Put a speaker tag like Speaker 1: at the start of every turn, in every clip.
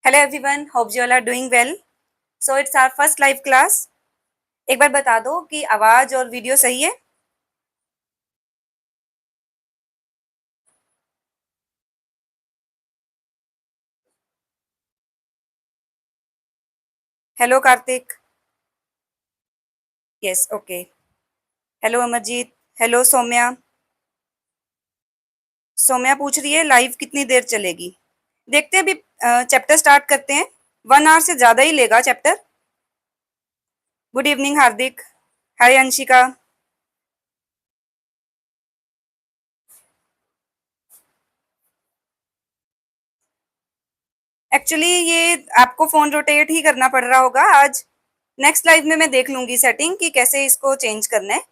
Speaker 1: Hello everyone, hope you all are doing well. So it's our first live class. एक बार बता दो कि आवाज और वीडियो सही है। Hello Kartik. Yes, okay. Hello Amarjeet. Hello Saumya. Saumya पूछ रही है लाइव कितनी देर चलेगी। देखते हैं, अभी चैप्टर स्टार्ट करते हैं। 1 आवर से ज्यादा ही लेगा चैप्टर। गुड इवनिंग हार्दिक। हाय अंशिका। एक्चुअली ये आपको फोन रोटेट ही करना पड़ रहा होगा आज। नेक्स्ट लाइव में मैं देख लूंगी सेटिंग कि कैसे इसको चेंज करना है।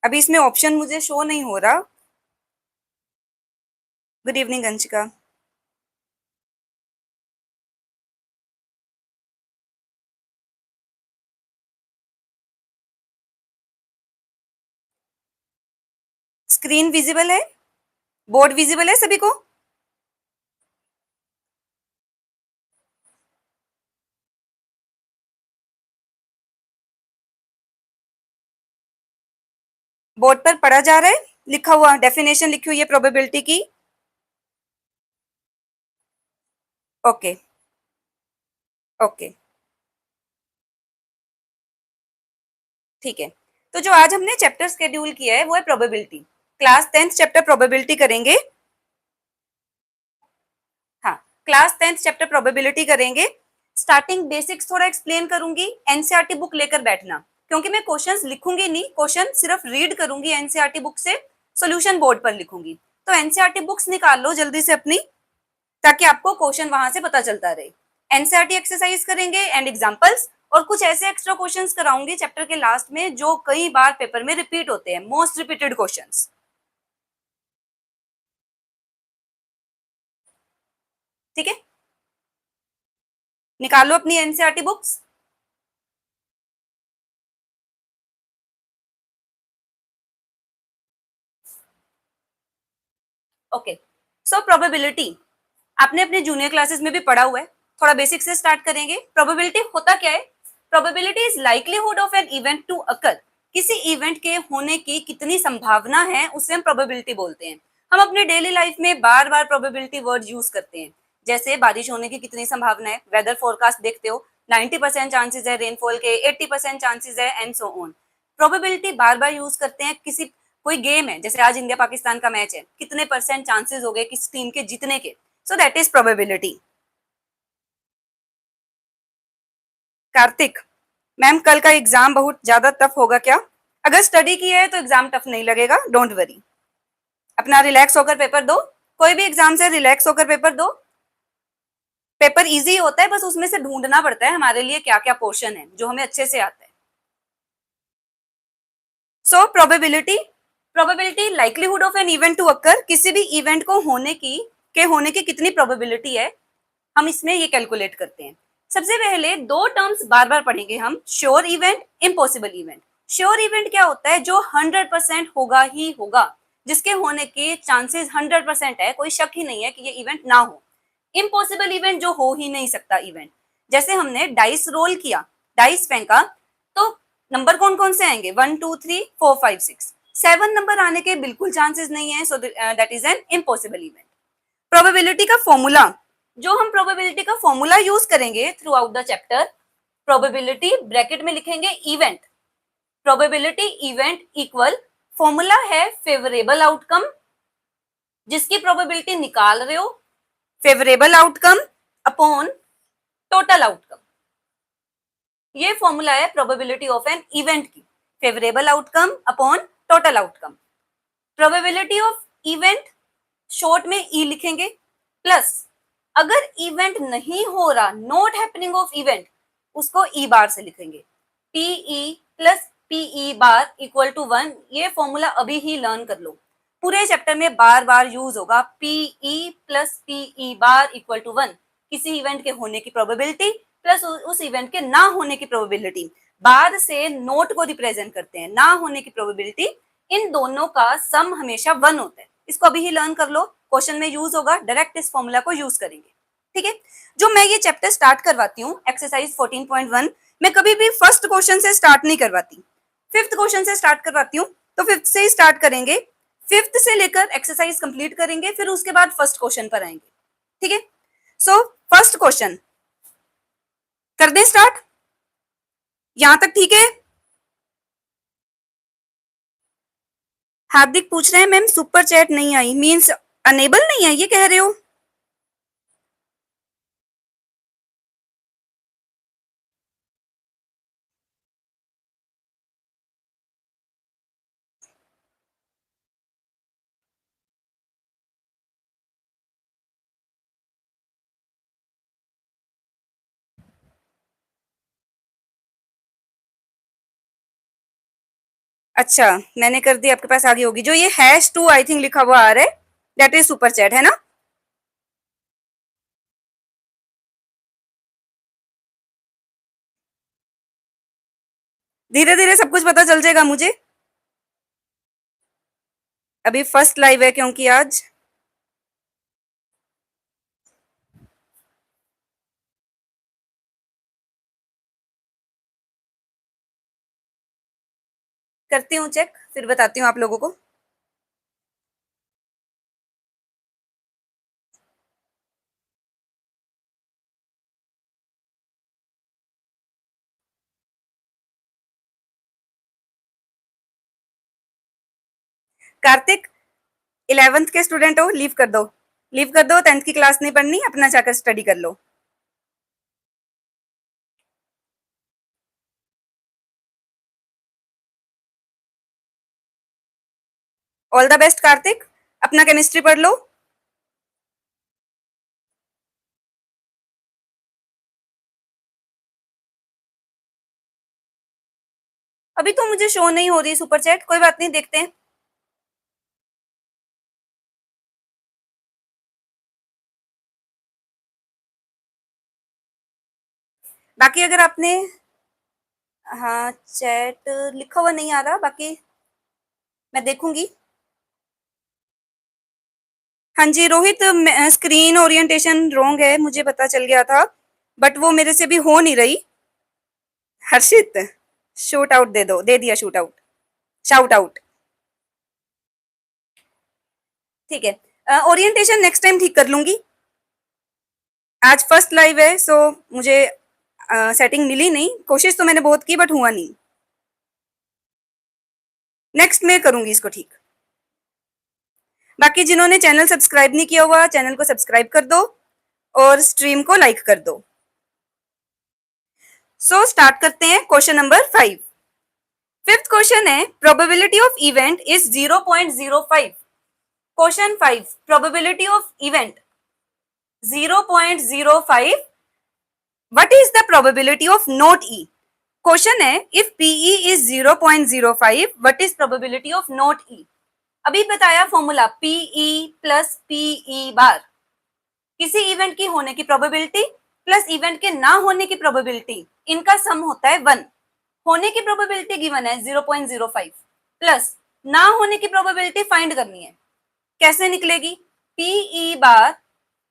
Speaker 1: अभी इसमें ऑप्शन मुझे शो नहीं हो रहा। Good evening Anshika. Screen visible है? बोर्ड विजिबल है सभी को? बोर्ड पर पढ़ा जा रहा है, लिखा हुआ डेफिनेशन लिखी हुई है प्रोबेबिलिटी की। ओके ओके, ठीक है। तो जो आज हमने चैप्टर शेड्यूल किया है वो है probability. Class 10th chapter probability करेंगे। हाँ, क्लास 10th चैप्टर प्रोबेबिलिटी करेंगे। स्टार्टिंग बेसिक्स थोड़ा एक्सप्लेन करूंगी। एनसीईआरटी बुक लेकर बैठना, क्योंकि मैं क्वेश्चंस लिखूंगी नहीं, क्वेश्चन सिर्फ रीड करूंगी एनसीईआरटी बुक से, सॉल्यूशन बोर्ड पर लिखूंगी। तो एनसीईआरटी बुक्स निकाल लो जल्दी से अपनी, ताकि आपको क्वेश्चन वहां से पता चलता रहे। एनसीईआरटी एक्सरसाइज करेंगे एंड एग्जांपल्स, और कुछ ऐसे एक्स्ट्रा क्वेश्चंस कराऊंगी चैप्टर के लास्ट में जो कई बार पेपर में रिपीट होते हैं, मोस्ट रिपीटेड क्वेश्चंस। ठीक है, निकालो अपनी NCERT books. Okay, so probability आपने अपने जूनियर क्लासेस में भी पढ़ा हुआ है। थोड़ा बेसिक से स्टार्ट करेंगे। प्रोबेबिलिटी होता क्या है? Probability is likelihood of an event to occur. किसी इवेंट के होने की कितनी संभावना है उसे हम प्रोबेबिलिटी बोलते हैं। हम अपने डेली लाइफ में बार बार प्रोबेबिलिटी वर्ड यूज करते हैं। जैसे बारिश होने की कितनी संभावना है, वेदर फोरकास्ट देखते हो, 90% चांसेस है रेनफॉल के, 80% चांसेस है, एंड सो ऑन। प्रोबेबिलिटी बार बार यूज करते हैं। किसी कोई गेम है, जैसे आज इंडिया पाकिस्तान का मैच है, कितने परसेंट चांसेस हो गए किस टीम के जीतने के, so that is probability. Kartik, ma'am कल का एग्जाम बहुत ज्यादा टफ होगा क्या? अगर स्टडी किया है तो एग्जाम टफ नहीं लगेगा, डोंट वरी। अपना रिलैक्स होकर पेपर दो। कोई भी एग्जाम से रिलैक्स होकर पेपर दो। पेपर इजी होता है, बस उसमें से ढूंढना पड़ता है हमारे लिए क्या क्या पोर्शन है जो हमें अच्छे से आता है। So probability likelihood of an event to occur, किसी भी इवेंट को होने की कितनी प्रोबेबिलिटी है, हम इसमें ये कैलकुलेट करते हैं। सबसे पहले दो टर्म्स बार बार पढ़ेंगे हम, sure event, impossible event. Sure event क्या होता है? जो 100% होगा ही होगा, जिसके होने के चांसेस 100% है, कोई शक ही नहीं है कि ये इवेंट ना हो। इम्पॉसिबल इवेंट जो हो ही नहीं सकता इवेंट। जैसे हमने डाइस रोल किया, डाइस फेंका, तो नंबर कौन कौन से आएंगे? 1 2 3 4 5 6, 7 नंबर आने के बिल्कुल चांसेस नहीं है, so that is an impossible event. Probability का फॉर्मूला, जो हम प्रोबेबिलिटी का फॉर्मूला यूज करेंगे through out the chapter, probability bracket में लिखेंगे event, probability event equal, formula है फेवरेबल आउटकम, जिसकी प्रोबेबिलिटी निकाल रहे हो, favourable outcome upon total outcome. ये फॉर्मूला है प्रोबेबिलिटी ऑफ एन इवेंट की, favourable outcome upon total outcome. Probability of event short में ई लिखेंगे, प्लस अगर इवेंट नहीं हो रहा, नॉट हैपनिंग ऑफ इवेंट, उसको ई बार से लिखेंगे, P E plus P E bar equal to 1। ये फॉर्मूला अभी ही लर्न कर लो, पूरे चैप्टर में बार बार यूज होगा। P E plus P E bar equal to 1, किसी इवेंट के होने की प्रोबेबिलिटी प्लस उस इवेंट के ना होने की प्रोबेबिलिटी। बाद से नोट को रिप्रेजेंट करते हैं, ना होने की प्रोबेबिलिटी, इन दोनों का सम हमेशा 1 होता है। इसको अभी ही लर्न कर लो, क्वेश्चन में यूज होगा, डायरेक्ट इस फॉर्मूला को यूज करेंगे। ठीक है, जो मैं ये चैप्टर स्टार्ट करवाती हूँ एक्सरसाइज 14.1, मैं कभी भी फर्स्ट क्वेश्चन से स्टार्ट नहीं करवाती, फिफ्थ क्वेश्चन से स्टार्ट करवाती हूँ। तो फिफ्थ से ही स्टार्ट करेंगे, फिफ्थ से लेकर एक्सरसाइज कंप्लीट करेंगे, फिर उसके बाद फर्स्ट क्वेश्चन पर आएंगे। ठीक है, सो फर्स्ट क्वेश्चन कर दें स्टार्ट, यहां तक ठीक है? हार्दिक पूछ रहे हैं मैम सुपर चैट नहीं आई, मींस अनेबल नहीं है ये कह रहे हो? अच्छा, मैंने कर दी, आपके पास आ गई होगी। जो ये #2 आई थिंक लिखा हुआ आ रहा है, दैट इज सुपर चैट, है ना? धीरे धीरे सब कुछ पता चल जाएगा मुझे, अभी फर्स्ट लाइव है क्योंकि आज। करती हूँ चेक, फिर बताती हूँ आप लोगों को। कार्तिक, 11th के स्टूडेंट हो, लीव कर दो, लीव कर दो, 10th की क्लास नहीं पढ़नी, अपना जाकर स्टडी कर लो। ऑल द बेस्ट कार्तिक, अपना केमिस्ट्री पढ़ लो। अभी तो मुझे शो नहीं हो रही सुपर चैट, कोई बात नहीं, देखते हैं। बाकी अगर आपने, हाँ चैट लिखा हुआ नहीं आ रहा, बाकी मैं देखूंगी। हाँ जी रोहित, स्क्रीन ओरिएंटेशन रॉन्ग है, मुझे पता चल गया था, बट वो मेरे से भी हो नहीं रही। हर्षित, शूट आउट दे दो, दे दिया शूट आउट, शाउट आउट। ठीक है, ओरिएंटेशन नेक्स्ट टाइम ठीक कर लूंगी। आज फर्स्ट लाइव है, सो मुझे सेटिंग मिली नहीं, कोशिश तो मैंने बहुत की बट हुआ नहीं। नेक्स्ट में करूंगी इसको ठीक। बाकी जिन्होंने चैनल सब्सक्राइब नहीं किया हुआ, चैनल को सब्सक्राइब कर दो और स्ट्रीम को लाइक कर दो। सो स्टार्ट करते हैं क्वेश्चन नंबर 5। फिफ्थ क्वेश्चन है, probability of event is 0.05। Question 5, probability of event 0.05, what is the probability of not E? Question है, if P E is 0.05, what is probability of not E? अभी बताया formula, P E plus P E bar, किसी event की होने की probability plus event के ना होने की प्रोबेबिलिटी, इनका सम होता है 1। होने की प्रोबेबिलिटी गिवन है 0.05, प्लस ना होने की प्रोबेबिलिटी फाइंड करनी है। कैसे निकलेगी? पीई बार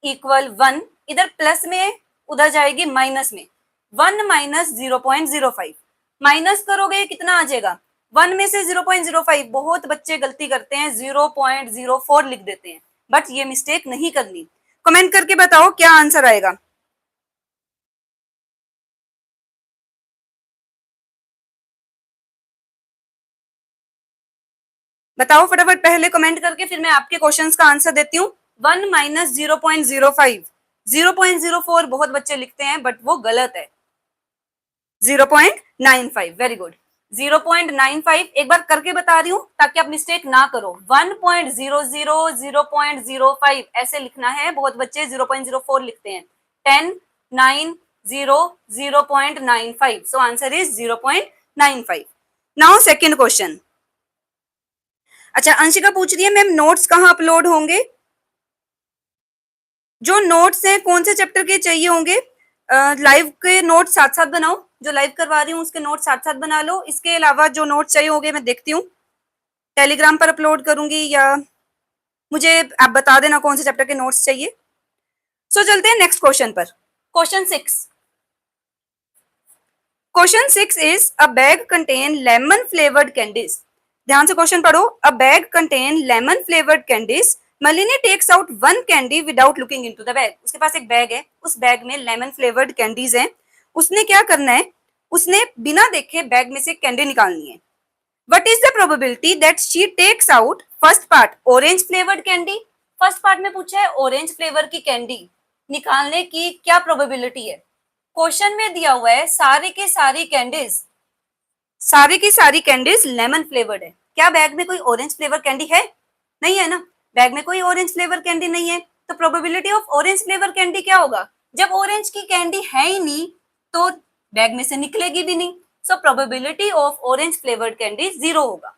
Speaker 1: इक्वल 1, इधर प्लस में उधर जाएगी माइनस में, 1 माइनस 0.05, माइनस करोगे कितना आ जाएगा? 1 में से 0.05, बहुत बच्चे गलती करते हैं 0.04 लिख देते हैं, बट ये मिस्टेक नहीं करनी। कमेंट करके बताओ क्या आंसर आएगा। बताओ फटाफट, पहले कमेंट करके फिर मैं आपके क्वेश्चंस का आंसर देती हूँ। 1 माइनस 0.05, 0.04 बहुत बच्चे लिखते हैं बट वो गलत है, 0.95। वेरी गुड, 0.95 एक बार करके बता रही हूँ ताकि आप मिस्टेक ना करो। 1.00, 0.05 ऐसे लिखना है, बहुत बच्चे 0.04 लिखते हैं। 10, 9, 0, 0.95, सो answer is 0.95। Now second question. अच्छा, अंशिका पूछ रही है मैम नोट्स कहाँ अपलोड होंगे? जो नोट्स हैं कौन से चैप्टर के चाहिए होंगे? लाइव के नोट्स साथ साथ बनाओ, जो लाइव करवा रही हूँ उसके नोट्स साथ साथ बना लो। इसके अलावा जो नोट्स चाहिए होंगे मैं देखती हूँ टेलीग्राम पर अपलोड करूंगी या मुझे आप बता देना कौन से चैप्टर के नोट्स चाहिए। सो चलते हैं नेक्स्ट क्वेश्चन पर। Question 6। Question 6 is a bag contain lemon flavoured candies. ध्यान से क्वेश्चन पढ़ो। A bag contain lemon flavoured candies. Malini takes out one candy without looking into the bag. उसके पास एक बैग है, उस बैग में लेमन फ्लेवर्ड कैंडीज हैं। उसने क्या करना है, उसने बिना देखे बैग में से कैंडी निकालनी है। What is the probability that she takes out first part orange flavored candy? First part में पूछा है ऑरेंज फ्लेवर की कैंडी निकालने की क्या प्रोबेबिलिटी है। क्वेश्चन में दिया हुआ है सारी की सारी कैंडीज लेमन फ्लेवर्ड है। क्या बैग में कोई ऑरेंज फ्लेवर कैंडी है? नहीं है ना, बैग में कोई ऑरेंज फ्लेवर कैंडी नहीं है। तो probability of orange flavour candy क्या होगा? जब ऑरेंज की कैंडी है ही नहीं तो बैग में से निकलेगी भी नहीं। सो probability of orange flavoured candy 0 होगा।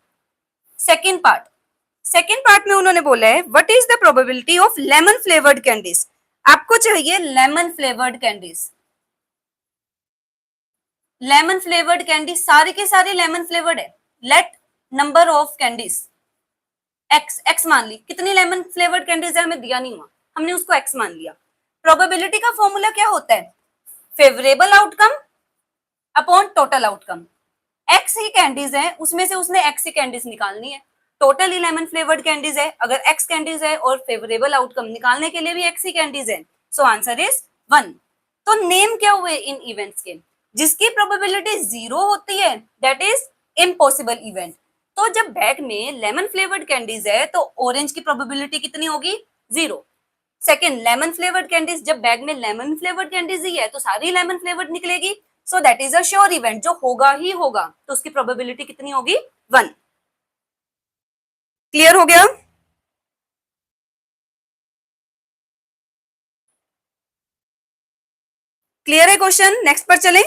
Speaker 1: सेकेंड पार्ट में उन्होंने बोला है what is the probability of lemon flavoured candies. आपको चाहिए lemon flavoured candies. Lemon flavoured candy सारी की सारी लेमन फ्लेवर्ड है। Let number of candies x मान ली। कितनी लेमन फ्लेवर्ड कैंडीज है हमें दिया नहीं हुआ, हमने उसको एक्स मान लिया। प्रोबेबिलिटी का फॉर्मूला क्या होता है? Favourable outcome upon total outcome. X ही कैंडीज है, उसमें से उसने एक्स ही कैंडीज निकालनी है। टोटल 11 फ्लेवर्ड कैंडीज है, अगर एक्स कैंडीज है और फेवरेबल आउटकम निकालने के लिए भी एक्स ही कैंडीज है, सो आंसर इज 1। तो नेम क्या हुए इन इवेंट्स के? जिसकी प्रोबेबिलिटी 0 होती है दैट इज इम्पॉसिबल इवेंट। तो जब बैग में लेमन फ्लेवर्ड कैंडीज है तो ऑरेंज की प्रोबेबिलिटी कितनी होगी? 0। सेकेंड, लेमन फ्लेवर्ड कैंडीज, जब बैग में लेमन फ्लेवर्ड कैंडीज ही है तो सारी लेमन फ्लेवर्ड निकलेगी। So that is a sure event, जो होगा ही होगा। तो उसकी प्रोबेबिलिटी कितनी होगी? 1। क्लियर हो गया? क्लियर है क्वेश्चन? नेक्स्ट पर चलें।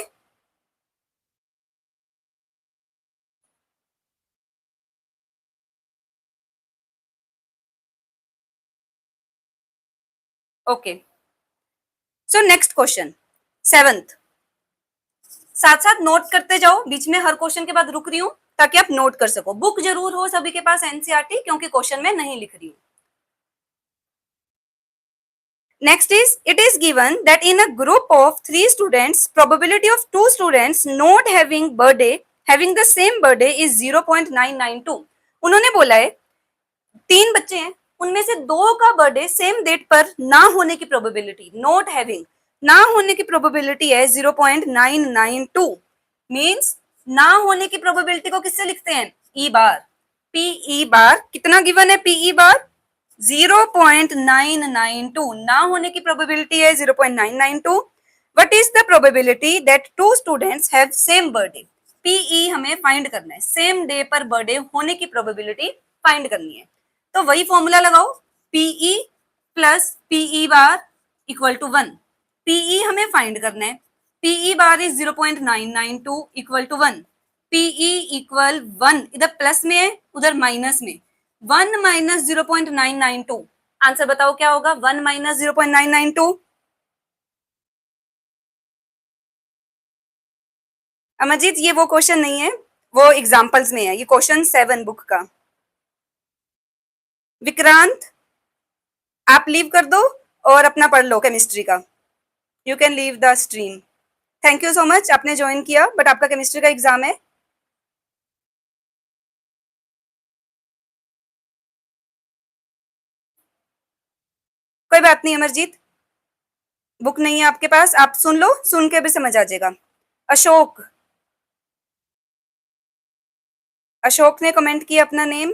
Speaker 1: Okay, so next question 7th। साथ साथ नोट करते जाओ, बीच में हर क्वेश्चन के बाद रुक रही हूं ताकि आप नोट कर सको। बुक जरूर हो सभी के पास एनसीईआरटी, क्योंकि क्वेश्चन में नहीं लिख रही हूं। Next is, it is given that in a group of 3 students, probability of 2 students not having the same birthday is 0.992। उन्होंने बोला है 3 बच्चे हैं, उनमें से 2 का बर्थडे सेम डेट पर ना होने की प्रोबेबिलिटी, नॉट हैविंग, ना होने की प्रोबेबिलिटी है 0.992। मींस ना होने की प्रोबेबिलिटी को किससे लिखते हैं? ई बार। पी ई बार कितना गिवन है? P E bar 0.992। ना होने की प्रोबेबिलिटी है 0.992। What is the probability that 2 students have same birthday? P E हमें फाइंड करना है, सेम डे पर बर्थडे होने की प्रोबेबिलिटी फाइंड करनी है। तो वही फॉर्मूला लगाओ, P E plus P E bar equal to 1। P E हमें फाइंड करना है, P E bar is 0.992 equal to 1। P E equal 1, इधर प्लस में है उधर माइनस में, 1 माइनस 0.992। आंसर बताओ क्या होगा? 1 माइनस 0.992। अमरजीत, ये वो क्वेश्चन नहीं है, वो एग्जाम्पल्स में है। ये क्वेश्चन 7 बुक का। विक्रांत, आप लीव कर दो और अपना पढ़ लो केमिस्ट्री का। You can leave the stream. Thank you so much, आपने ज्वाइन किया, बट आपका केमिस्ट्री का एग्जाम है। कोई बात नहीं अमरजीत, बुक नहीं है आपके पास, आप सुन लो, सुन के भी समझ आ जाएगा। अशोक, अशोक ने कमेंट किया अपना नेम।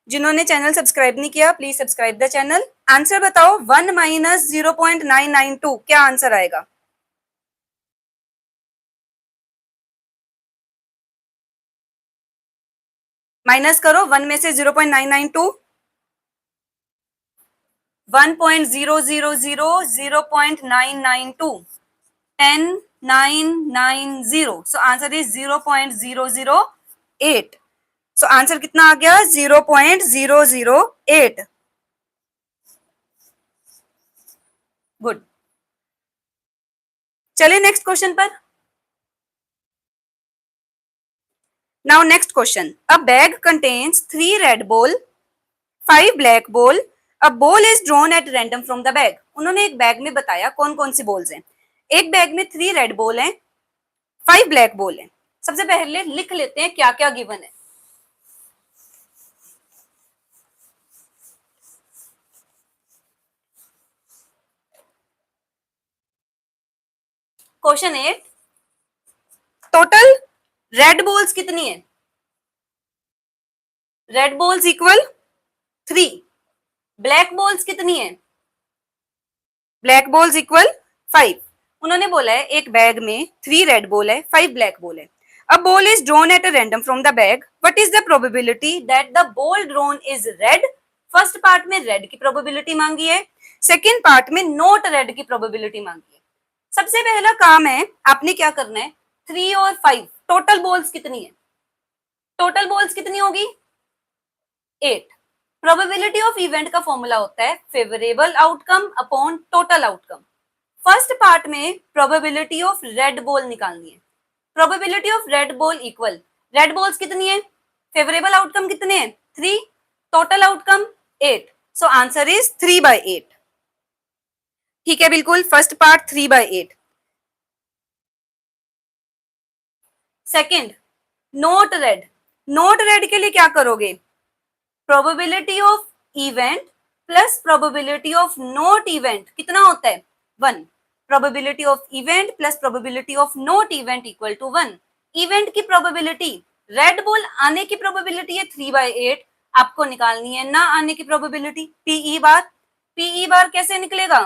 Speaker 1: जिन्होंने चैनल सब्सक्राइब नहीं किया please subscribe the channel. Answer बताओ, 1 माइनस 0.992 क्या आंसर आएगा? माइनस करो 1 में से 0.992। 1.000 0.992 10990। सो आंसर इज 0.008। सो आंसर कितना आ गया? 0.008। गुड, चलिए नेक्स्ट क्वेश्चन पर। Now next question, a bag contains 3 red ball, 5 black ball, a ball is drawn at random from the bag. उन्होंने एक बैग में बताया कौन कौन सी बॉल्स हैं। एक बैग में 3 रेड बॉल हैं, 5 ब्लैक बॉल हैं। सबसे पहले लिख लेते हैं क्या क्या गिवन है। क्वेश्चन 8, टोटल रेड बॉल्स कितनी है? Red balls equal 3। Black balls कितनी है? Black balls equal 5। उन्होंने बोला है एक बैग में 3 रेड बॉल है, 5 ब्लैक बॉल है। A ball is drawn at a random from the bag, what is the probability that the ball drawn is red? First part में रेड की probability मांगी है, सेकेंड पार्ट में not red की probability मांगी है। सबसे पहला काम है, आपने क्या करना है, 3 और 5 टोटल बॉल्स कितनी है? टोटल बॉल्स कितनी होगी? 8। प्रोबेबिलिटी ऑफ इवेंट का फॉर्मूला होता है favourable outcome upon total outcome. First part में प्रोबेबिलिटी ऑफ रेड बॉल निकालनी है। Probability of red ball equal, red balls कितनी है, फेवरेबल आउटकम कितने हैं, 3, total outcome 8, so answer is 3/8। ठीक है, बिल्कुल, first part 3/8। Second, note red. Note red के लिए क्या करोगे, probability of event plus probability of not event कितना होता है, 1। Probability of event plus probability of not event equal to 1। Event की प्रोबेबिलिटी, रेड बॉल आने की प्रोबेबिलिटी है 3/8, आपको निकालनी है ना आने की प्रोबेबिलिटी, पीई बार। पीई बार कैसे निकलेगा,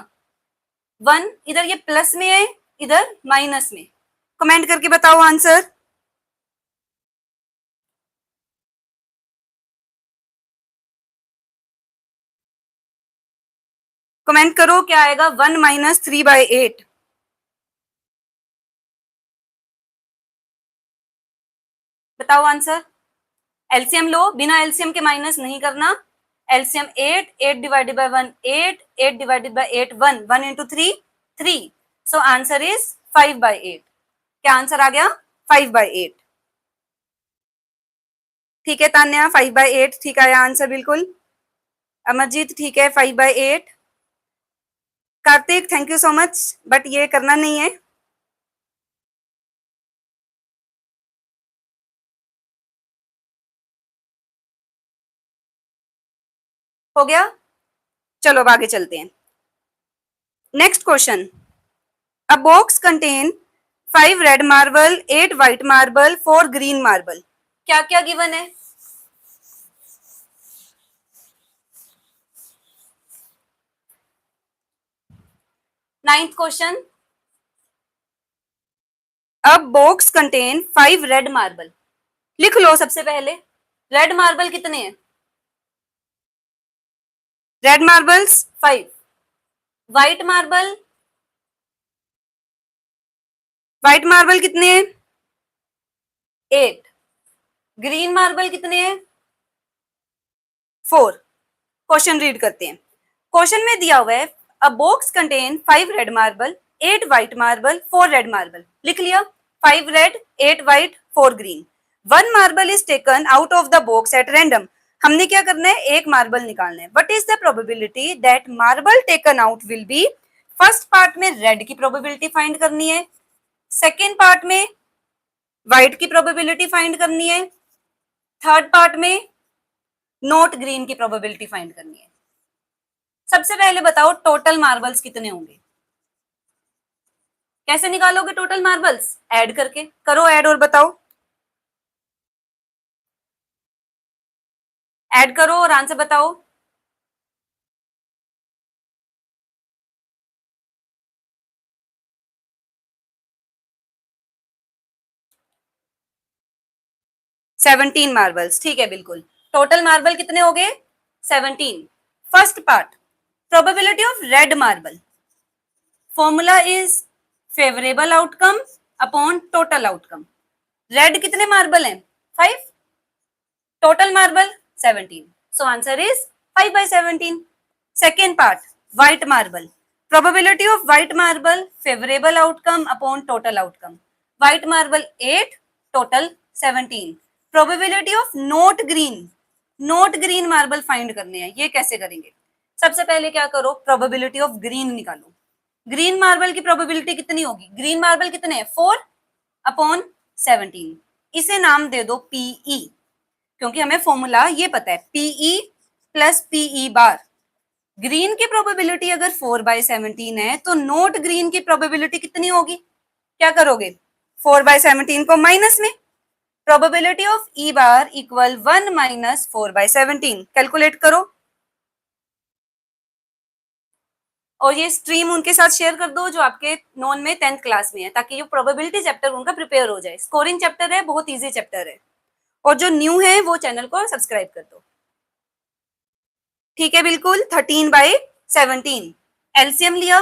Speaker 1: 1 इधर ये प्लस में है, इधर माइनस में। कमेंट करके बताओ आंसर। कमेंट करो क्या आएगा, 1 माइनस 3/8। बताओ आंसर। एलसीएम लो, बिना एलसीएम के माइनस नहीं करना। LCM 8, 8 divided by 1 8, 8 divided by 8 1, 1 into 3 3, so answer is 5/8। क्या आंसर आ गया, 5/8। ठीक है तान्या, 5/8 ठीक आया आंसर, बिल्कुल। अमरजीत ठीक है, 5/8। Kartik thank you so much, but ये करना नहीं है। हो गया, चलो अब आगे चलते हैं। नेक्स्ट क्वेश्चन, अ box contain 5 red marble, 8 white marble, 4 green marble. क्या क्या गिवन है, नाइन्थ क्वेश्चन, अ बॉक्स कंटेन 5 रेड मार्बल। लिख लो सबसे पहले, रेड मार्बल कितने हैं, red marbles 5, white marble, white marble कितने हैं, 8, ग्रीन मार्बल कितने हैं, 4। क्वेश्चन रीड करते हैं। क्वेश्चन में दिया हुआ है अ box contain 5 red marble, 8 white marble, 4 red marble. लिख लिया, 5 red, 8 white, 4 green. 1 marble is taken out of the box eight random. हमने क्या करना है, एक मार्बल निकालना है। What is the probability that marble taken out will be? First part में रेड की प्रोबेबिलिटी फाइंड करनी है, सेकेंड पार्ट में व्हाइट की प्रोबेबिलिटी फाइंड करनी है, थर्ड पार्ट में नॉट ग्रीन की प्रोबेबिलिटी फाइंड करनी है। सबसे पहले बताओ टोटल मार्बल्स कितने होंगे, कैसे निकालोगे टोटल मार्बल्स, ऐड करके। करो ऐड और बताओ, ऐड करो और आंसर बताओ। सेवनटीन मार्बल्स, ठीक है, बिल्कुल। टोटल मार्बल कितने हो गए, 17। First part, probability of red marble, formula is favourable outcome upon total outcome. Red कितने मार्बल हैं, 5, total marble 17, so answer is 5/17। Second part, white marble, probability of white marble favourable outcome upon total outcome. White marble 8, total 17। Probability of not green, note green marble find करने हैं। ये कैसे करेंगे? सबसे पहले क्या करो, प्रोबेबिलिटी ऑफ ग्रीन निकालो। ग्रीन मार्बल की प्रोबेबिलिटी कितनी होगी? ग्रीन मार्बल कितने हैं? 4/17। इसे नाम दे दो पीई, क्योंकि हमें फॉर्मूला ये पता है, पीई प्लस पीई बार। ग्रीन की प्रोबेबिलिटी अगर 4/17 है तो नोट ग्रीन की प्रोबेबिलिटी कितनी होगी? क्या करोगे? 4/17 को माइनस में, probability of E bar equal 1 minus 4/17। Calculate करो और ये स्ट्रीम उनके साथ शेयर कर दो जो आपके नॉन में 10th क्लास में है, ताकि ये प्रोबेबिलिटी चैप्टर उनका प्रिपेयर हो जाए। स्कोरिंग चैप्टर है, बहुत इजी चैप्टर है। और जो न्यू है वो चैनल को सब्सक्राइब कर दो। ठीक है, बिल्कुल। 13/17 एलसीएम लिया,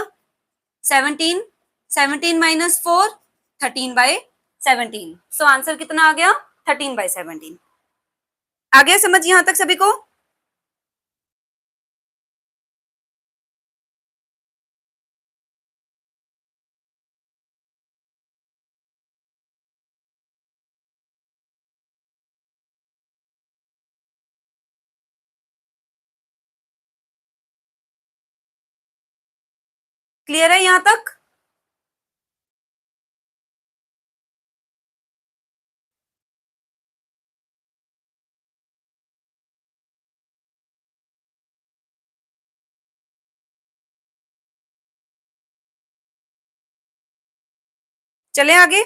Speaker 1: 17, 17 माइनस 4, 13/17। सो आंसर कितना आ गया? 13/17। आ गया समझ यहां तक सभी को? क्लियर है यहां तक? चले आगे।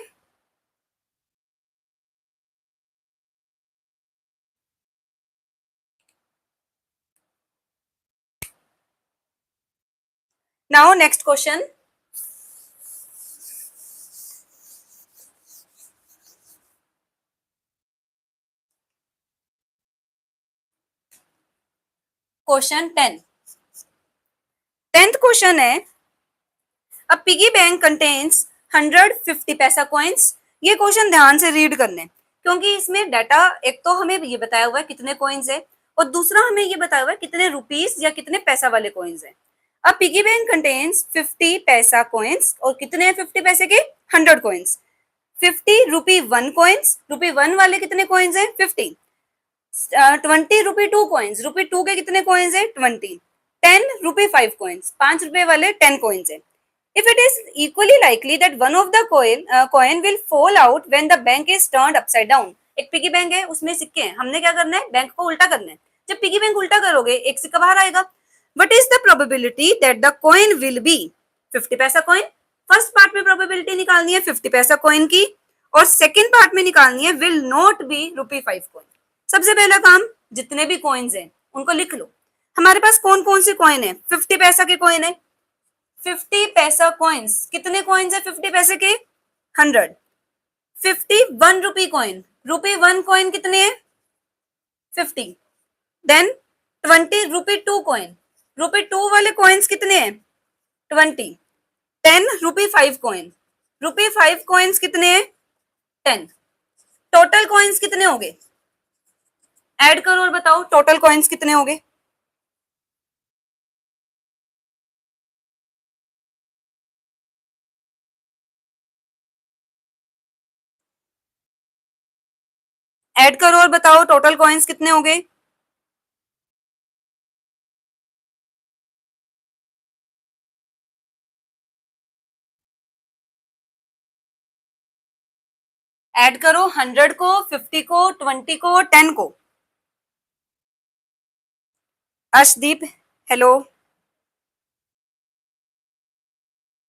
Speaker 1: Now next question. Question 10th question है, अ पिगी बैंक कंटेन्स 150 पैसा कॉइन्स। ये क्वेश्चन ध्यान से रीड करने, क्योंकि इसमें डाटा एक तो हमें ये बताया हुआ है कितने कॉइन्स है, और दूसरा हमें ये बताया हुआ है कितने रुपीस या कितने पैसा वाले कॉइन्स है। अब पिगी बैंक कंटेन्स 50 पैसा कॉइन्स, और कितने हैं 50 पैसे के? 100 कॉइन्स। 50 रुपी 1 कॉइन्स, रुपी 1 वाले कितने कॉइन्स है? 50। 20 रुपी 2 कॉइन्स, रुपी 2 के कितने कॉइन्स है? 20। 10 रुपी 5 कॉइन्स, 5 रुपए वाले 10 कॉइन्स है। If it is equally likely that one of the coin will fall out when the bank is turned upside down। एक पिगी बैंक है, उसमें सिक्के हैं, हमने क्या करना है? बैंक को उल्टा करना है। जब पिगी बैंक उल्टा करोगे एक सिक्का बाहर आएगा। What is the probability that the coin will be 50 पैसा कॉइन? फर्स्ट पार्ट में प्रोबेबिलिटी निकालनी है 50 पैसा कॉइन की, और सेकेंड पार्ट में निकालनी है will not be rupee 5 coin. सबसे पहला काम, जितने भी कॉइन्स हैं उनको लिख लो। हमारे पास कौन कौन से कॉइन है? 50 पैसा के कॉइन है, 50 पैसा कॉइन्स। कितने कॉइन्स है 50 पैसे के? 100। 50 1 रुपी कॉइन, रुपी 1 कॉइन कितने हैं? 50। देन 20 रुपी 2 कॉइन, रुपी 2 वाले कॉइन्स कितने हैं? 20। 10 रुपी 5 कॉइन, रुपी 5 कॉइन्स कितने हैं? 10। टोटल कॉइन्स कितने हो गए? ऐड करो और बताओ टोटल कॉइन्स कितने हो गए? ऐड करो और बताओ टोटल कॉइन्स कितने हो गए? ऐड करो 100 को, 50 को, 20 को, 10 को। अर्शदीप, हेलो।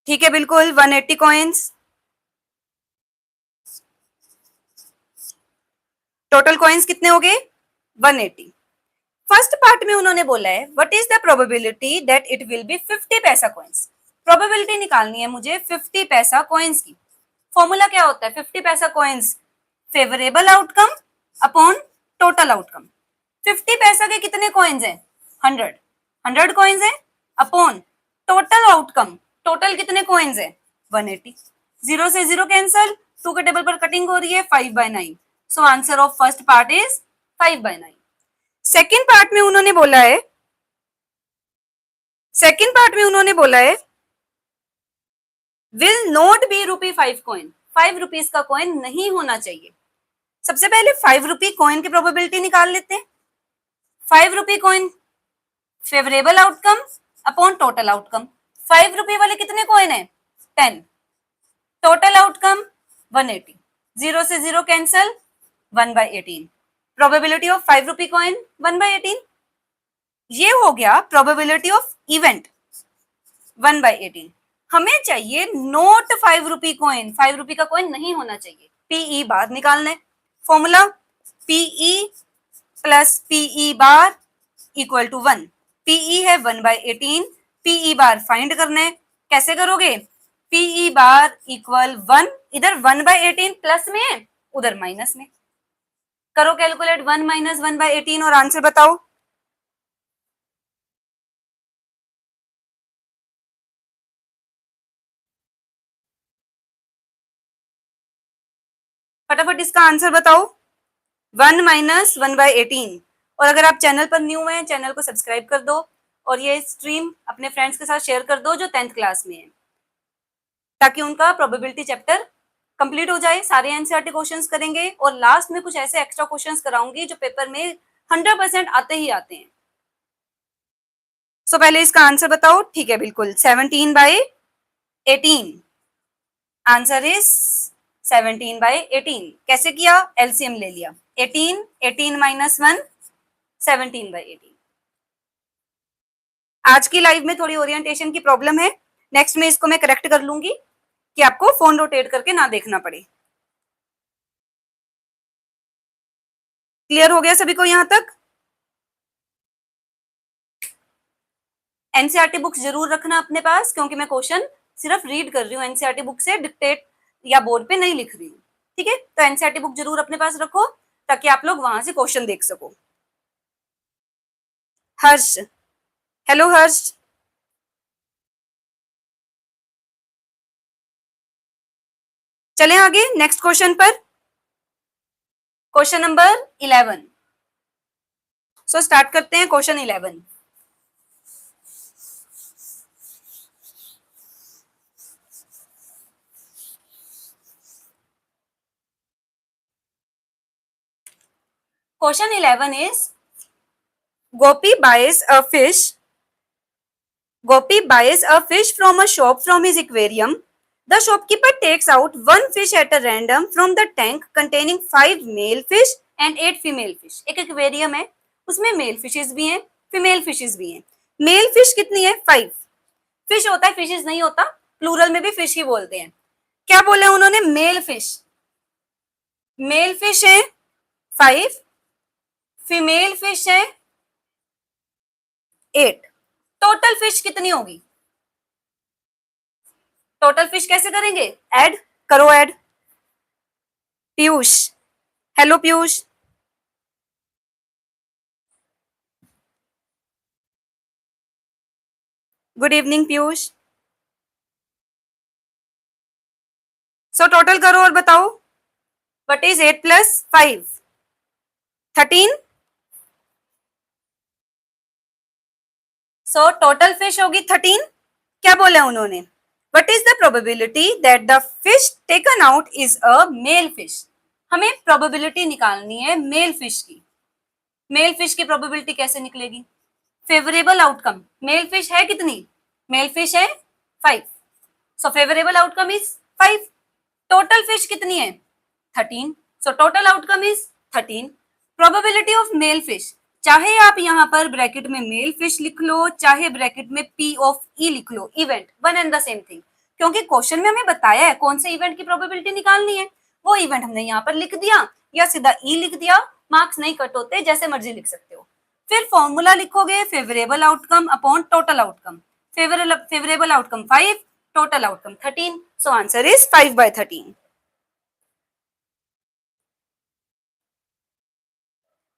Speaker 1: ठीक है, बिल्कुल 180 कॉइन्स। टोटल कॉइन्स कितने हो गए? 180। फर्स्ट पार्ट में उन्होंने बोला है what is the probability that it will be 50 पैसा कॉइन्स। प्रोबेबिलिटी निकालनी है मुझे 50 पैसा कॉइन्स की। फॉर्मूला क्या होता है 50 पैसा coins? Favourable outcome upon total outcome. 50 पैसा के कितने कॉइन्स हैं? 100। 100 कॉइन्स है अपॉन टोटल आउटकम। टोटल कितने कॉइन्स है? 180। 0 से 0 कैंसल, 2 के टेबल पर कटिंग हो रही है, 5/9। So answer of first part is 5/9। Second part में उन्होंने बोला है, सेकेंड पार्ट में उन्होंने बोला है will not be rupee 5 coin. 5 rupees का कॉइन नहीं होना चाहिए। सबसे पहले 5 रुपी कॉइन की प्रोबेबिलिटी निकाल लेते हैं। ₹5 coin, favourable outcome upon total outcome. ₹5 वाले कितने कॉइन है? 10। Total outcome 180। 0 से 0 कैंसल, 1/18। Probability of ₹5 coin 1/18। ये हो गया प्रोबेबिलिटी ऑफ इवेंट 1/18। हमें चाहिए नोट ₹5 कॉइन, ₹5 का कॉइन नहीं होना चाहिए। पीई बार निकालना है। Formula P E plus P E bar equal to 1। P E है 1/18, पीई बार फाइंड करना है। कैसे करोगे? पीई बार इक्वल 1, इधर 1/18 प्लस में है, उधर माइनस में। करो कैलकुलेट 1 माइनस 1/18 और आंसर बताओ। फटाफट इसका आंसर बताओ। 1 माइनस 1/18। और अगर आप चैनल पर न्यू हैं, चैनल को सब्सक्राइब कर दो और ये स्ट्रीम अपने फ्रेंड्स के साथ शेयर कर दो जो 10th क्लास में है, ताकि उनका प्रोबेबिलिटी चैप्टर कंप्लीट हो जाए। सारे एनसीईआरटी क्वेश्चंस करेंगे और लास्ट में कुछ ऐसे एक्स्ट्रा क्वेश्चंस कराऊंगी जो पेपर में 100% आते ही आते हैं। सो पहले इसका आंसर बताओ। ठीक है, बिल्कुल 17/18। Answer is 17/18। कैसे किया? एलसीएम ले लिया। 18, 18 माइनस 1, 17/18। आज की लाइव में थोड़ी ओरिएंटेशन की प्रॉब्लम है, नेक्स्ट में इसको मैं करेक्ट कर लूंगी कि आपको फोन रोटेट करके ना देखना पड़े। क्लियर हो गया सभी को यहां तक? एनसीईआरटी बुक्स जरूर रखना अपने पास, क्योंकि मैं क्वेश्चन सिर्फ रीड कर रही हूँ, एनसीईआरटी बुक से डिक्टेट या बोर्ड पे नहीं लिख रही हूँ। ठीक है, तो एनसीईआरटी बुक जरूर अपने पास रखो ताकि आप लोग वहां से क्वेश्चन देख सको। हर्ष, हेलो हर्ष। चलें आगे नेक्स्ट क्वेश्चन पर। Question number 11। सो स्टार्ट करते हैं question 11। Question 11 is Gopi buys a fish. Gopi buys a fish from a shop from his aquarium. The shopkeeper takes out one fish at a random from the tank containing 5 male fish and 8 female fish. एक aquarium है, उसमें mail fishes भी हैं, female fishes भी हैं। Mail fish कितनी है? 5। Fish होता है, फिशेस नहीं होता, प्लूरल में भी फिश ही बोलते हैं। क्या बोले उन्होंने? Mail fish. मेल फिश है 5, फीमेल फिश है 8। टोटल फिश कितनी होगी? टोटल फिश कैसे करेंगे? ऐड करो, add. Piyush, hello Piyush. Good evening Piyush. So total करो और बताओ। What is 8 plus 5? 13। So total fish होगी 13। क्या बोला उन्होंने? What is the probability that the fish taken out is a male fish? हमें प्रोबेबिलिटी निकालनी है मेल फिश की। मेल फिश की प्रोबेबिलिटी कैसे निकलेगी? फेवरेबल आउटकम, मेल फिश है कितनी? मेल फिश है 5। सो favourable outcome is 5। Total fish कितनी है? 13। So total outcome is 13। Probability of male fish, चाहे आप यहाँ पर ब्रैकेट में मेल फिश लिख लो, चाहे ब्रैकेट में पी ऑफ ई लिख लो, event one and the same thing, क्योंकि क्वेश्चन में हमें बताया है कौन से इवेंट की प्रोबेबिलिटी निकालनी है। वो इवेंट हमने यहाँ पर लिख दिया या सीधा ई लिख दिया, मार्क्स नहीं कट होते, जैसे मर्जी लिख सकते हो। फिर फॉर्मूला लिखोगे favourable outcome upon total outcome. Favourable outcome 5, total outcome 13। So answer is 5/13।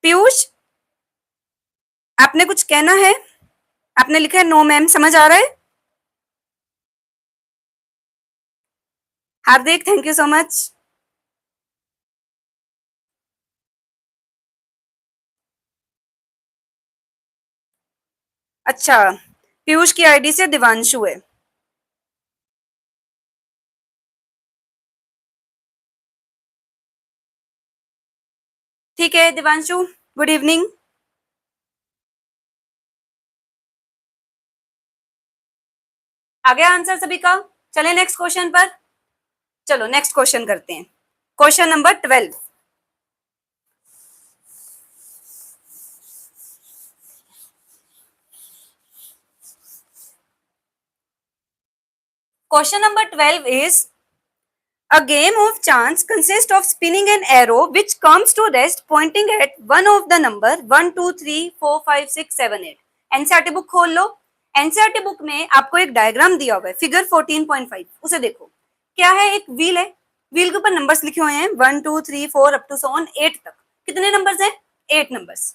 Speaker 1: Piyush, आपने कुछ कहना है? आपने लिखा है नो मैम, समझ आ रहा है? हार्दिक, थैंक यू सो मच। अच्छा, पीयूष की आईडी से दिवांशु है। ठीक है दिवांशु, गुड इवनिंग। आ गया आंसर सभी का? चले नेक्स्ट क्वेश्चन पर। चलो नेक्स्ट क्वेश्चन करते हैं, question number 12। Question number 12 is a game of chance consists of spinning an arrow which comes to rest pointing at one of the number 1 2 3 4 5 6 7 8। NCERT book खोल लो। NCERT book में आपको एक diagram दिया हुआ है, figure 14.5, उसे देखो। क्या है? एक व्हील है, व्हील के ऊपर नंबर्स लिखे हुए हैं 1 2 3 4 अप टू सो ऑन 8 तक। कितने नंबर्स हैं? 8 नंबर्स।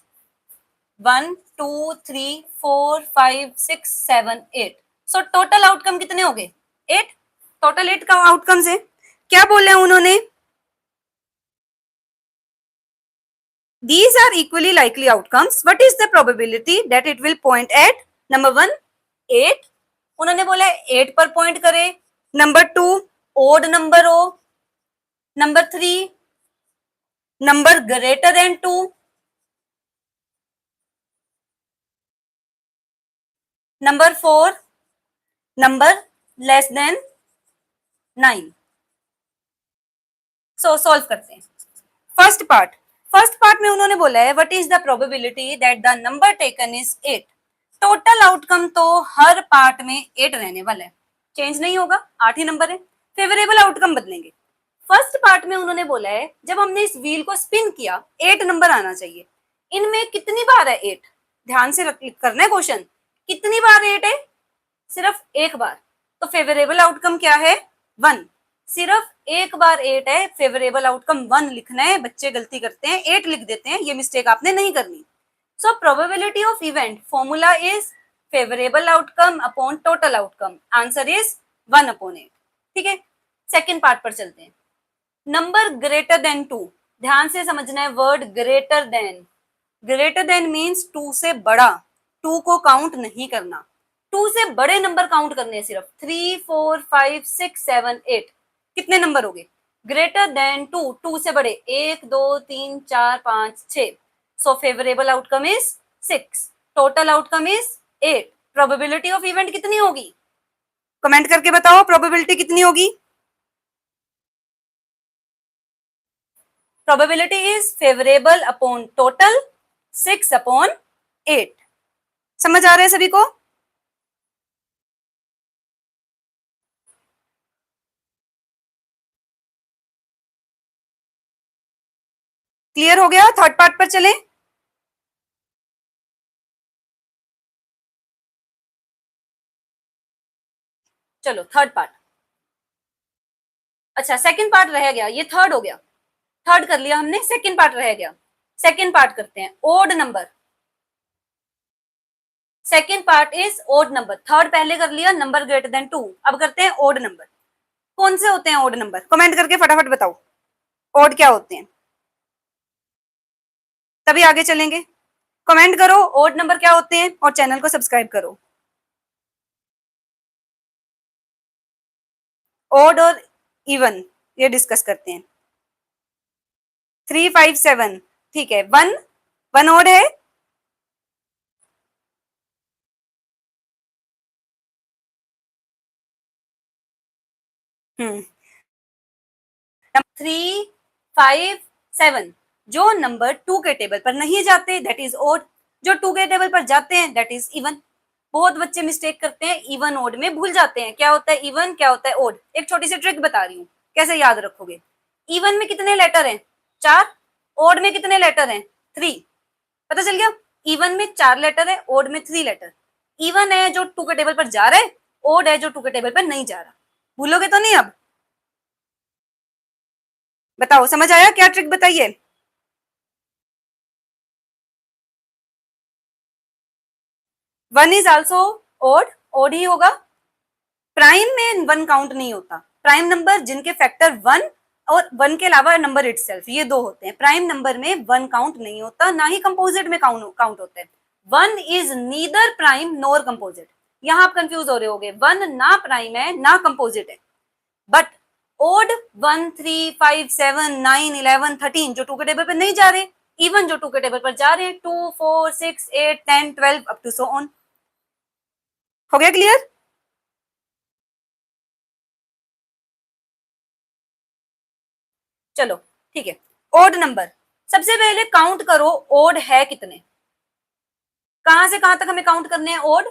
Speaker 1: 1 2 3 4 5 6 7 8। सो टोटल आउटकम कितने हो गए? 8। टोटल 8 का आउटकम्स है। क्या बोल रहे हैं उन्होंने? These are equally likely outcomes. What is the probability that it will point at? Number 1 8, उन्होंने बोला 8 पर पॉइंट करे। नंबर 2 ओड नंबर हो। Number 3 number greater than 2। Number 4 number less than 9। सो सॉल्व करते हैं। फर्स्ट पार्ट में उन्होंने बोला है what is the probability that the number taken is 8। Total outcome तो हर पार्ट में 8 रहने वाला है, चेंज नहीं होगा, 8 ही नंबर है। फेवरेबल आउटकम बदलेंगे। फर्स्ट पार्ट में उन्होंने बोला है जब हमने इस व्हील को स्पिन किया 8 नंबर आना चाहिए। इनमें कितनी बार है 8? ध्यान से करना है क्वेश्चन। कितनी बार 8 है? सिर्फ एक बार। तो फेवरेबल आउटकम क्या है? 1। सिर्फ एक बार 8 है, फेवरेबल आउटकम 1 लिखना है। बच्चे गलती करते हैं, 8 लिख देते हैं, ये मिस्टेक आपने नहीं करनी। सो probability of event formula is favourable outcome upon total outcome. Answer is 1 upon 8। ठीक है, सेकेंड पार्ट पर चलते हैं। नंबर ग्रेटर देन 2, ध्यान से समझना है word greater than. Greater than means 2 से बड़ा, 2 को काउंट नहीं करना। 2 से बड़े नंबर काउंट करने हैं सिर्फ। 3 4 5 6 7 8। कितने नंबर हो गए? ग्रेटर देन 2, 2 से बड़े 1 2 3 4 5 6। सो favourable outcome is 6, total outcome is 8। Probability of event कितनी होगी? कमेंट करके बताओ प्रोबेबिलिटी कितनी होगी। Probability is favourable upon total 6 upon 8। समझ आ रहा है सभी को? क्लियर हो गया? थर्ड पार्ट पर चलें। चलो थर्ड पार्ट। अच्छा सेकंड पार्ट रह गया, ये थर्ड हो गया। थर्ड कर लिया हमने, सेकंड पार्ट रह गया। सेकंड पार्ट करते हैं, odd number. Second part is odd number. Third पहले कर लिया, नंबर ग्रेटर देन 2। अब करते हैं ओड नंबर। कौन से होते हैं ओड नंबर? कमेंट करके फटाफट बताओ ओड क्या होते हैं, तभी आगे चलेंगे। कमेंट करो ओड नंबर क्या होते हैं और चैनल को सब्सक्राइब करो। ओड और इवन ये डिस्कस करते हैं। 3 5 7, ठीक है। 1 1 ओड है। हम्म 3 5 7 जो नंबर 2 के टेबल पर नहीं जाते दैट इज ओड, जो 2 के टेबल पर जाते हैं दैट इज इवन। बहुत बच्चे मिस्टेक करते हैं, इवन ओड में भूल जाते हैं क्या होता है इवन, क्या होता है ओड। एक छोटी सी ट्रिक बता रही हूँ कैसे याद रखोगे। इवन में कितने लेटर हैं? 4। ओड में कितने लेटर हैं? 3। पता चल गया? इवन में 4 लेटर है, ओड में 3 लेटर। इवन है जो 2 के टेबल पर जा रहा है, ओड है जो 2 के टेबल पर नहीं जा रहा। भूलोगे तो नहीं? अब बताओ समझ आया? क्या ट्रिक बताइए। 1 इज आल्सो ओड, ओड ही होगा। प्राइम में 1 काउंट नहीं होता। प्राइम नंबर जिनके फैक्टर 1 और 1 के अलावा नंबर इटसेल्फ, ये दो होते हैं। प्राइम नंबर में 1 काउंट नहीं होता, ना ही कंपोजिट में काउंट होता है। 1 is neither prime NOR composite. यहां आप कंफ्यूज हो रहे होगे, 1 ना प्राइम है ना कंपोजिट है। बट ओड 1 3 5 7 9 11 13 जो 2 के टेबल पर नहीं जा रहे, इवन जो 2 के टेबल पर जा रहे हैं 2 4 6 8 10 12 अप टू सो ऑन। हो गया क्लियर? चलो ठीक है, ओड नंबर, सबसे पहले काउंट करो ओड है कितने, कहां से कहां तक हमें काउंट करने हैं ओड,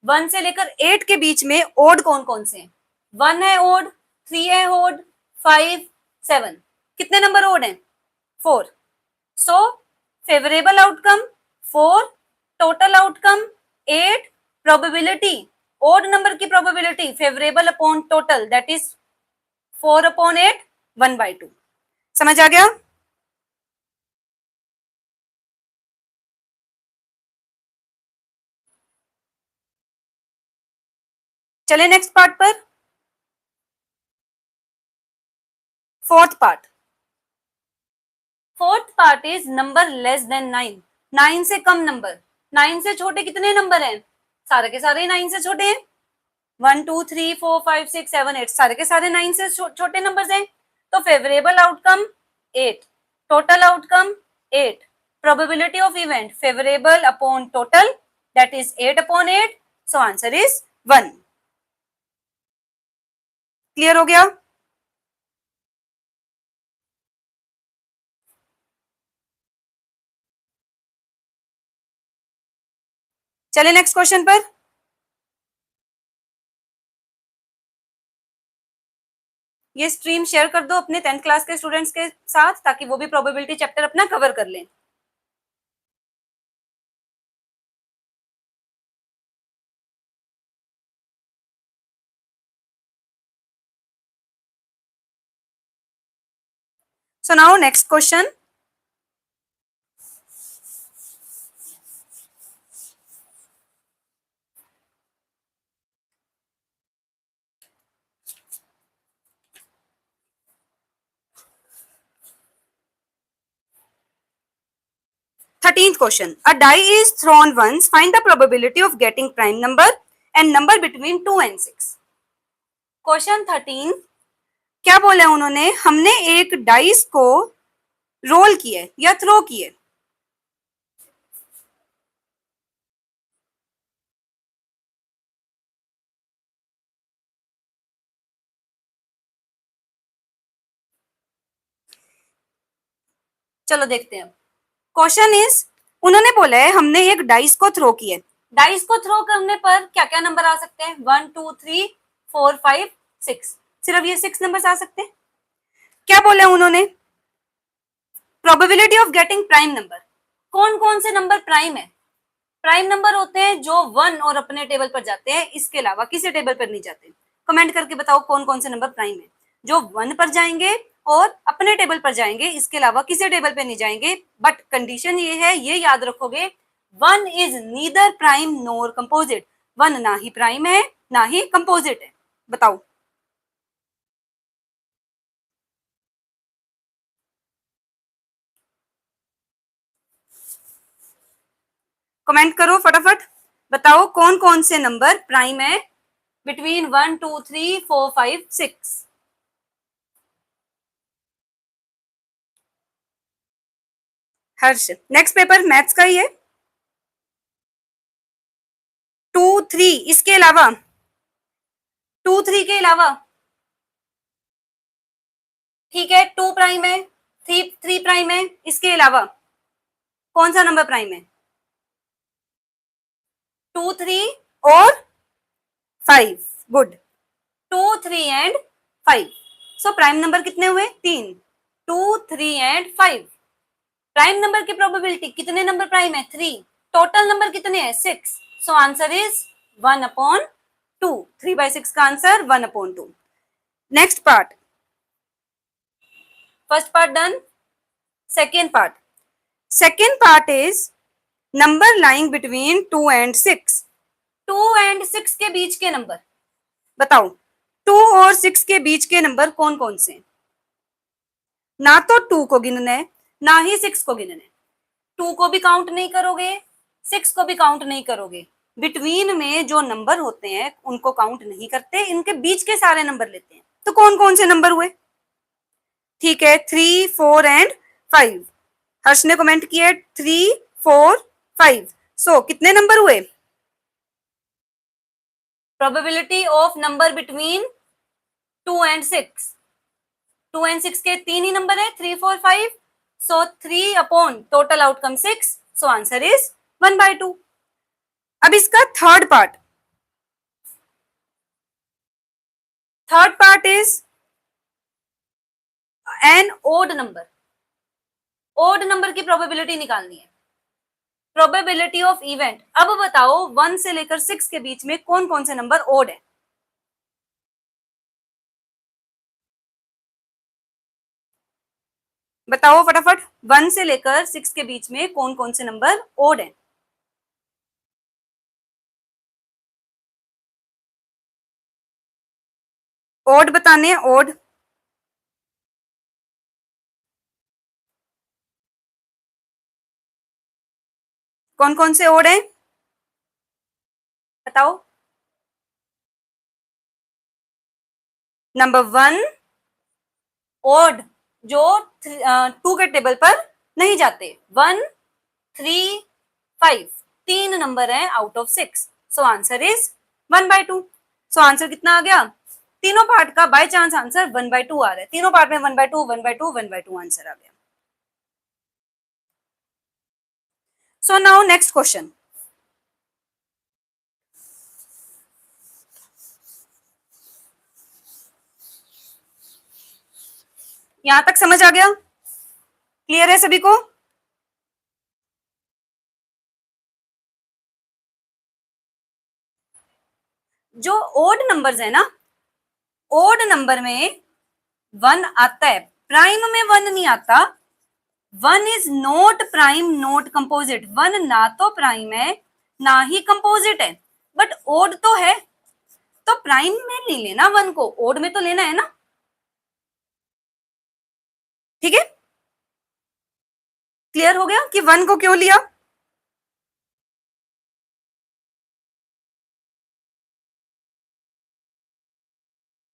Speaker 1: 1 से लेकर 8 के बीच में ओड कौन कौन से हैं, 1 है ओड, 3 है ओड, 5, 7, कितने नंबर ओड हैं, 4, so favourable outcome 4, total outcome 8, probability odd number की probability favourable upon total that is 4/8, 1/2। समझ आ गया? चले नेक्स्ट पार्ट पर, fourth part is number less than 9, 9 से कम नंबर, 9 से छोटे कितने नंबर हैं, सारे के सारे 9 से छोटे हैं, 1 2 3 4 5 6 7 8 सारे के सारे 9 से छोटे नंबर्स हैं, तो favourable outcome 8, total outcome 8, probability of event favourable upon total that is 8/8, so answer is 1। Clear हो गया? चले नेक्स्ट क्वेश्चन पर, ये स्ट्रीम शेयर कर दो अपने 10th क्लास के स्टूडेंट्स के साथ ताकि वो भी प्रोबेबिलिटी चैप्टर अपना कवर कर लें। So now next question, thirteenth question, a die is thrown once, find the probability of getting prime number and number between 2 and 6। Question 13, क्या बोला उन्होंने, हमने एक डाइस को रोल किए या थ्रो किए, चलो देखते हैं। क्वेश्चन इज, उन्होंने बोला है हमने एक डाइस को थ्रो किया, डाइस को थ्रो करने पर क्या क्या नंबर आ सकते हैं, 1 2 3 4 5 6, सिर्फ ये 6 नंबर्स आ सकते हैं। क्या बोले उन्होंने, probability of getting prime number, कौन कौन से नंबर प्राइम है, प्राइम नंबर होते हैं जो 1 और अपने टेबल पर जाते हैं, इसके अलावा किसी टेबल पर नहीं जाते। कमेंट करके बताओ कौन कौन से नंबर प्राइम है, जो 1 पर जाएंगे और अपने टेबल पर जाएंगे, इसके अलावा किसी टेबल पर नहीं जाएंगे। बट कंडीशन ये है, ये याद रखोगे, 1 is neither prime NOR composite, 1 ना ही प्राइम है ना ही कंपोजिट है। बताओ, कमेंट करो फटाफट, बताओ कौन कौन से नंबर प्राइम है बिटवीन 1 2 3 4 5 6। हर्ष, नेक्स्ट पेपर मैथ्स का ही है, 2 3 इसके अलावा, 2 3 के अलावा, ठीक है, 2 प्राइम है, 3 प्राइम है, इसके अलावा कौन सा नंबर प्राइम है, 2 3 और 5, good, 2 3 and 5, so prime number कितने हुए, 3, 2 3 एंड 5, प्राइम नंबर की प्रोबेबिलिटी, कितने नंबर प्राइम है, 3, टोटल नंबर कितने हैं, 6, सो आंसर इज 1/2, 3/6 का answer 1/2। Next part, first part done, second part is number lying between 2 and 6, 2 and 6 के बीच के नंबर बताओ, 2 और 6 के बीच के नंबर कौन कौन से, ना तो 2 को गिनना है ना ही 6 को गिनना है, 2 को भी काउंट नहीं करोगे, 6 को भी काउंट नहीं करोगे, बिटवीन में जो नंबर होते हैं उनको काउंट नहीं करते, इनके बीच के सारे नंबर लेते हैं। तो कौन कौन से नंबर हुए, ठीक है, 3 4 एंड 5, हर्ष ने कमेंट किया 3 4 5, सो कितने नंबर हुए, probability of number between 2 and 6, 2 and 6 के 3 ही नंबर है, 3 4 5, so 3 upon total outcome 6, so answer is 1/2। अब इसका third part is an odd number. Odd number की प्रोबेबिलिटी निकालनी है, प्रोबेबिलिटी ऑफ इवेंट। अब बताओ 1 से लेकर 6 के बीच में कौन कौन से नंबर ओड है? बताओ फटाफट, 1 से लेकर 6 के बीच में कौन कौन से नंबर ओड है? ओड बताने हैं, ओड। कौन कौन से ओड है बताओ? नंबर 1 ओड, जो 2 के टेबल पर नहीं जाते। 1 3 5 तीन नंबर है out of 6, so answer is 1/2। So answer कितना आ गया? तीनों पार्ट का बाय चांस आंसर 1/2 आ रहा है, तीनों पार्ट में 1/2 1/2 1/2 आंसर आ गया। So now next question. यहां तक समझ आ गया? क्लियर है सभी को? जो ओड नंबर्स है ना, ओड नंबर में 1 आता है, प्राइम में 1 नहीं आता। 1 is not prime not composite, 1 ना तो प्राइम है ना ही कंपोजिट है, बट ओड तो है। तो प्राइम में नहीं लेना 1 को, ओड में तो लेना है ना। ठीक है, क्लियर हो गया कि 1 को क्यों लिया?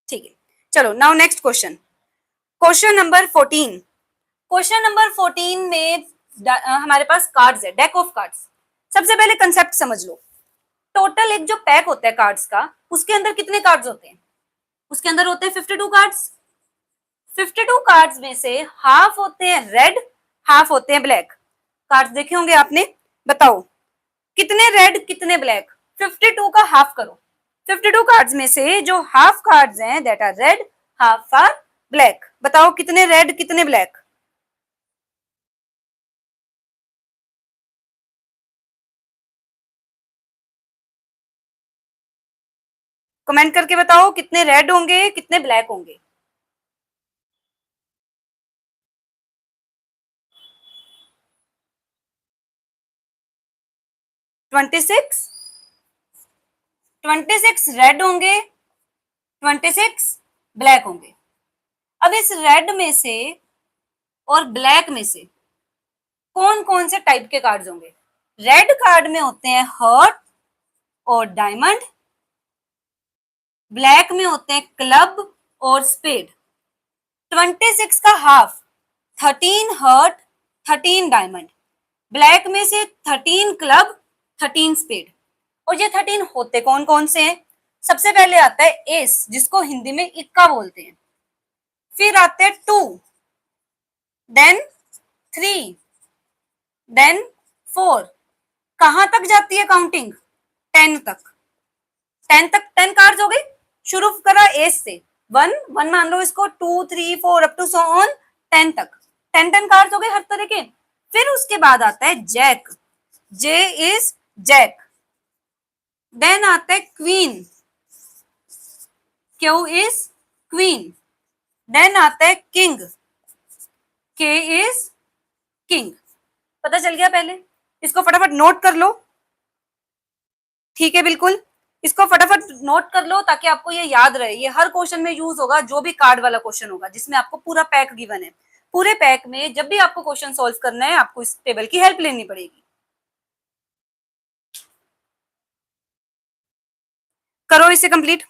Speaker 1: ठीक है, चलो now next question. Question number 14। Question number 14 में हमारे पास कार्ड्स है, डेक ऑफ कार्ड्स। सबसे पहले कंसेप्ट समझ लो। टोटल एक जो पैक होता है कार्ड्स का, उसके अंदर कितने कार्ड्स होते हैं? उसके अंदर होते हैं 52 कार्ड्स। 52 कार्ड्स में से हाफ होते हैं रेड, हाफ होते हैं ब्लैक। कार्ड्स देखे होंगे आपने, बताओ कितने रेड कितने ब्लैक? 52 का हाफ करो। 52 कार्ड्स में से जो हाफ कार्ड्स हैं that are red, half are black. बताओ कितने रेड कितने ब्लैक? कमेंट करके बताओ कितने रेड होंगे कितने ब्लैक होंगे? 26। 26 रेड होंगे, 26 ब्लैक होंगे। अब इस रेड में से और ब्लैक में से कौन कौन से टाइप के कार्ड्स होंगे? रेड कार्ड में होते हैं हर्ट और डायमंड, ब्लैक में होते हैं क्लब और स्पेड। 26 का हाफ 13 हर्ट 13 डायमंड, ब्लैक में से 13 क्लब 13 स्पेड। और ये 13 होते कौन कौन से हैं? सबसे पहले आता है एस, जिसको हिंदी में इक्का बोलते हैं। फिर आते हैं 2, देन 3, देन 4। कहां तक जाती है काउंटिंग? 10 तक। 10 तक 10 कार्ड्स हो गई। शुरू करा एस से, 1 1 मान लो इसको, 2 3 4 अप टू सो ऑन 10 तक। 10 कार्ड्स हो गए हर तरह के। फिर उसके बाद आता है jack, J is jack. Then आता है queen, Q is queen. Then आता है किंग, के इज किंग। पता चल गया? पहले इसको फटाफट नोट कर लो। ठीक है, बिल्कुल इसको फटाफट नोट कर लो ताकि आपको ये याद रहे। ये हर क्वेश्चन में यूज होगा, जो भी कार्ड वाला क्वेश्चन होगा जिसमें आपको पूरा पैक गिवन है। पूरे पैक में जब भी आपको क्वेश्चन सॉल्व करना है, आपको इस टेबल की हेल्प लेनी पड़ेगी। करो इसे कंप्लीट।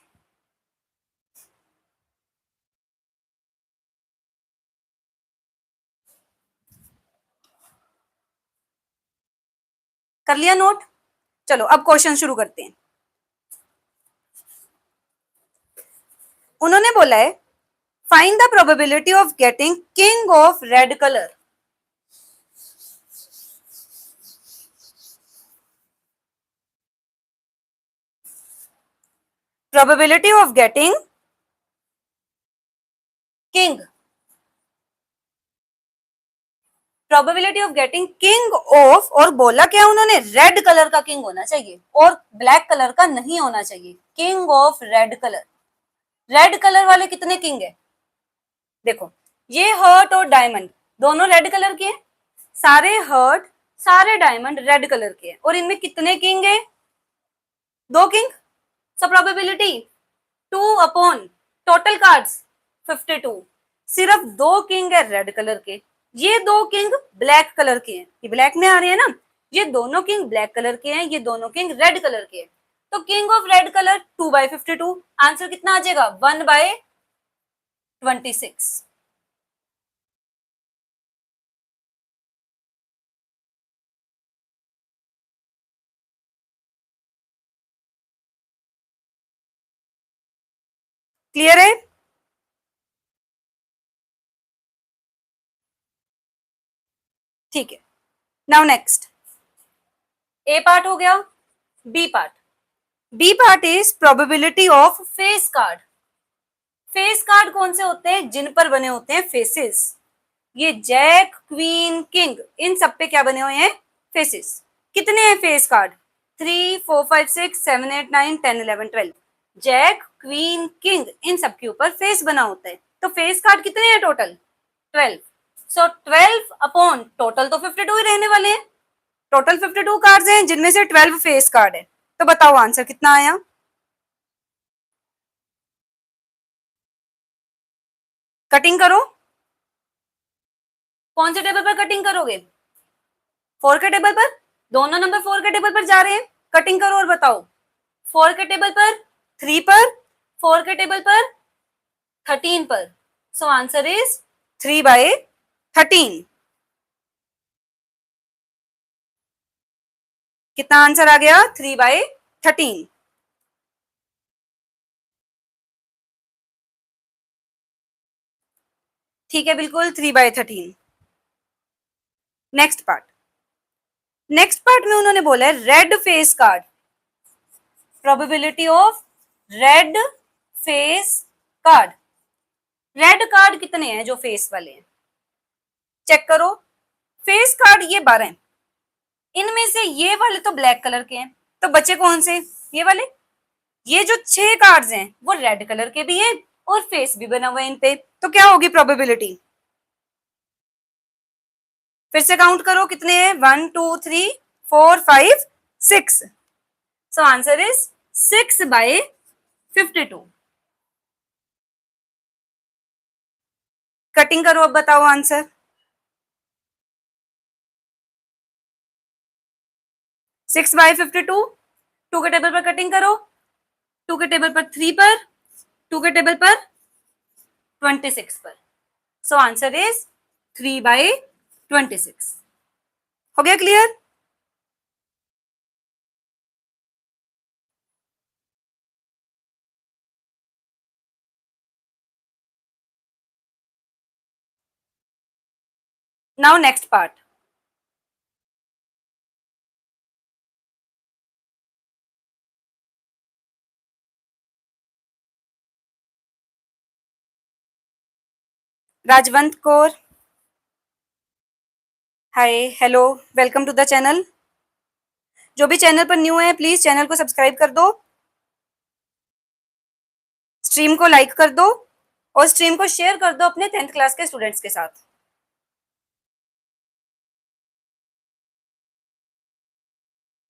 Speaker 1: कर लिया नोट? चलो अब क्वेश्चन शुरू करते हैं। उन्होंने बोला है find the probability of getting king of red colour. Probability of getting king. Probability of getting king of, और बोला क्या उन्होंने, रेड कलर का किंग होना चाहिए और ब्लैक कलर का नहीं होना चाहिए. King of red colour. Red colour वाले कितने किंग है? देखो, ये हर्ट और डायमंड दोनों रेड कलर के हैं. सारे हर्ट, सारे डायमंड रेड कलर के हैं. और इनमें कितने किंग है? दो king. So probability 2 upon total cards 52. सिर्फ दो किंग है रेड कलर के. ये दो किंग ब्लैक कलर के हैं. ये ब्लैक में आ रहे हैं ना. ये दोनों किंग ब्लैक कलर के हैं, ये दोनों किंग रेड कलर के हैं. तो king of red colour 2/52. Answer कितना आ जाएगा? 1/26. क्लियर है? ठीक है. नाउ नेक्स्ट, ए पार्ट हो गया. B part. B part is probability of face card. Face card कौन से होते हैं? जिन पर बने होते हैं फेसेस. ये जैक, क्वीन, किंग, इन सब पे क्या बने हुए हैं? फेसेस. कितने हैं face card? 3, 4, 5, 6, 7, 8, 9, 10, 11, 12. Jack, queen, king, इन सब के ऊपर फेस बना होता है. तो फेस कार्ड कितने हैं टोटल? 12. सो 12 अपॉन टोटल तो 52 ही रहने वाले हैं. टोटल 52 कार्ड्स हैं जिनमें से 12 फेस कार्ड है. तो बताओ आंसर कितना आया? कटिंग करो. कौन से टेबल पर कटिंग करोगे? 4 के टेबल पर. दोनों नंबर 4 के टेबल पर जा रहे हैं. कटिंग करो और बताओ. 4 के टेबल पर, 3 पर, 4 के टेबल पर, 13 पर. So answer is 3/13. कितना आंसर आ गया? 3/13. ठीक है, बिल्कुल 3/13. Next part. नेक्स्ट पार्ट में उन्होंने बोला है red face card. Probability of red face card. Red card कितने हैं जो फेस वाले हैं? चेक करो. फेस कार्ड ये 12 हैं. इनमें से ये वाले तो ब्लैक कलर के हैं. तो बचे कौन से? ये वाले. ये जो 6 कार्ड्स हैं वो रेड कलर के भी हैं और फेस भी बना हुआ है इन पे. तो क्या होगी प्रोबेबिलिटी? फिर से काउंट करो कितने हैं. 1, 2, 3, 4, 5, 6. So answer is 6/52. कटिंग करो, अब बताओ आंसर. 6/52. 2 के टेबल पर कटिंग करो. 2 के टेबल पर 3 पर, 2 के टेबल पर 26 पर. So answer is 3/26. हो गया clear? Now next part. Rajwant Kaur. Hi, hello, welcome to the channel. जो भी चैनल पर न्यू है प्लीज चैनल को सब्सक्राइब कर दो, स्ट्रीम को लाइक कर दो और स्ट्रीम को शेयर कर दो अपने 10th क्लास के स्टूडेंट्स के साथ.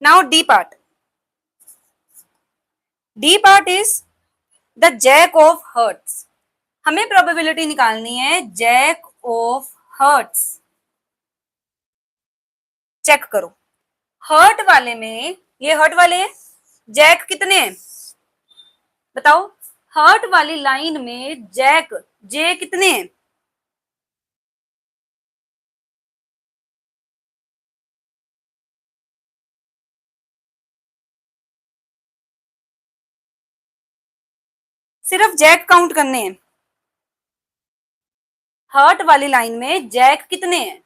Speaker 1: Now D part. D part is the jack of hearts. हमें प्रोबेबिलिटी निकालनी है जैक ऑफ हर्ट्स. चेक करो. हर्ट वाले में, ये हर्ट वाले हैं, जैक कितने हैं बताओ. हर्ट वाली लाइन में जैक, जे कितने हैं? सिर्फ जैक काउंट करने हैं. हार्ट वाली लाइन में जैक कितने हैं?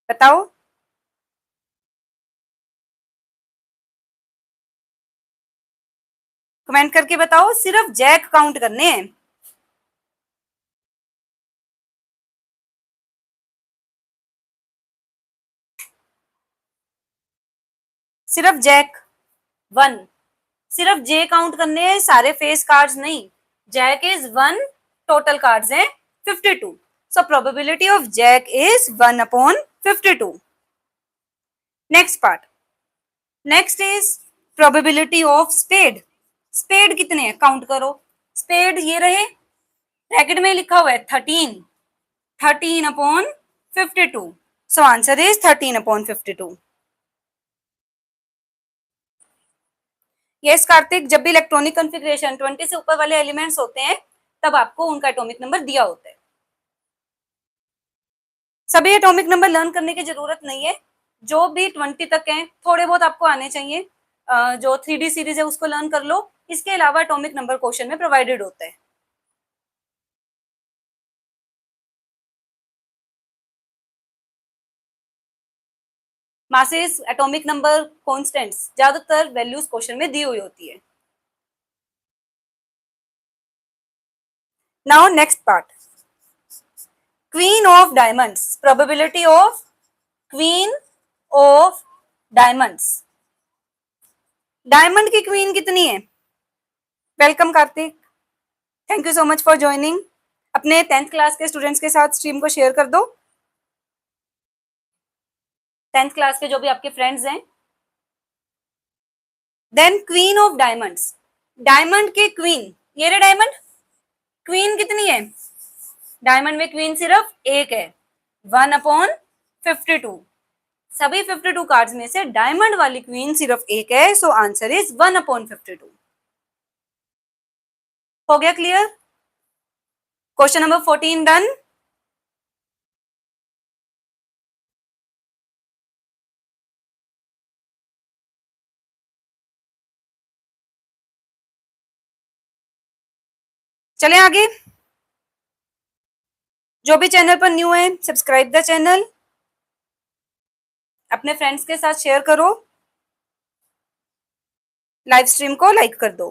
Speaker 1: बताओ, कमेंट करके बताओ, सिर्फ जैक काउंट करने हैं। सिर्फ जैक 1, सिर्फ जे काउंट करने हैं, सारे फेस कार्ड्स नहीं। जैक इज 1, टोटल कार्ड्स हैं 52, so probability of jack is 1/52। Next part, next is probability of spade. Spade कितने हैं काउंट करो। स्पेड ये रहे, ब्रैकेट में लिखा हुआ है 13, 13/52, सो आंसर इज 13/52। यस कार्तिक, जब भी इलेक्ट्रॉनिक कॉन्फ़िगरेशन 20 से ऊपर वाले एलिमेंट्स होते हैं तब आपको उनका एटॉमिक नंबर दिया होता है। सभी एटॉमिक नंबर लर्न करने की जरूरत नहीं है, जो भी 20 तक हैं थोड़े बहुत आपको आने चाहिए। जो 3D सीरीज है उसको लर्न कर लो, इसके अलावा एटॉमिक नंबर क्वेश्चन में प्रोवाइडेड होता है। मासेस, एटॉमिक नंबर, कॉन्स्टेंट्स, ज्यादातर वैल्यूज क्वेश्चन में दी हुई होती है। Now next part, queen of diamonds, probability of queen of diamonds. Diamond की क्वीन कितनी है? Welcome Kartik, thank you so much for joining. अपने 10th क्लास के स्टूडेंट्स के साथ स्ट्रीम को शेयर कर दो। 10th क्लास के जो भी आपके फ्रेंड्स हैं। Then queen of diamonds, diamond की क्वीन, ये रे डायमंड, क्वीन कितनी है? डायमंड में क्वीन सिर्फ एक है, 1/52। सभी 52 कार्ड्स में से डायमंड वाली क्वीन सिर्फ एक है, सो आंसर इज 1/52। हो गया क्लियर? Question number 14 done. चले आगे। जो भी चैनल पर न्यू है, सब्सक्राइब द चैनल, अपने फ्रेंड्स के साथ शेयर करो, लाइव स्ट्रीम को लाइक कर दो।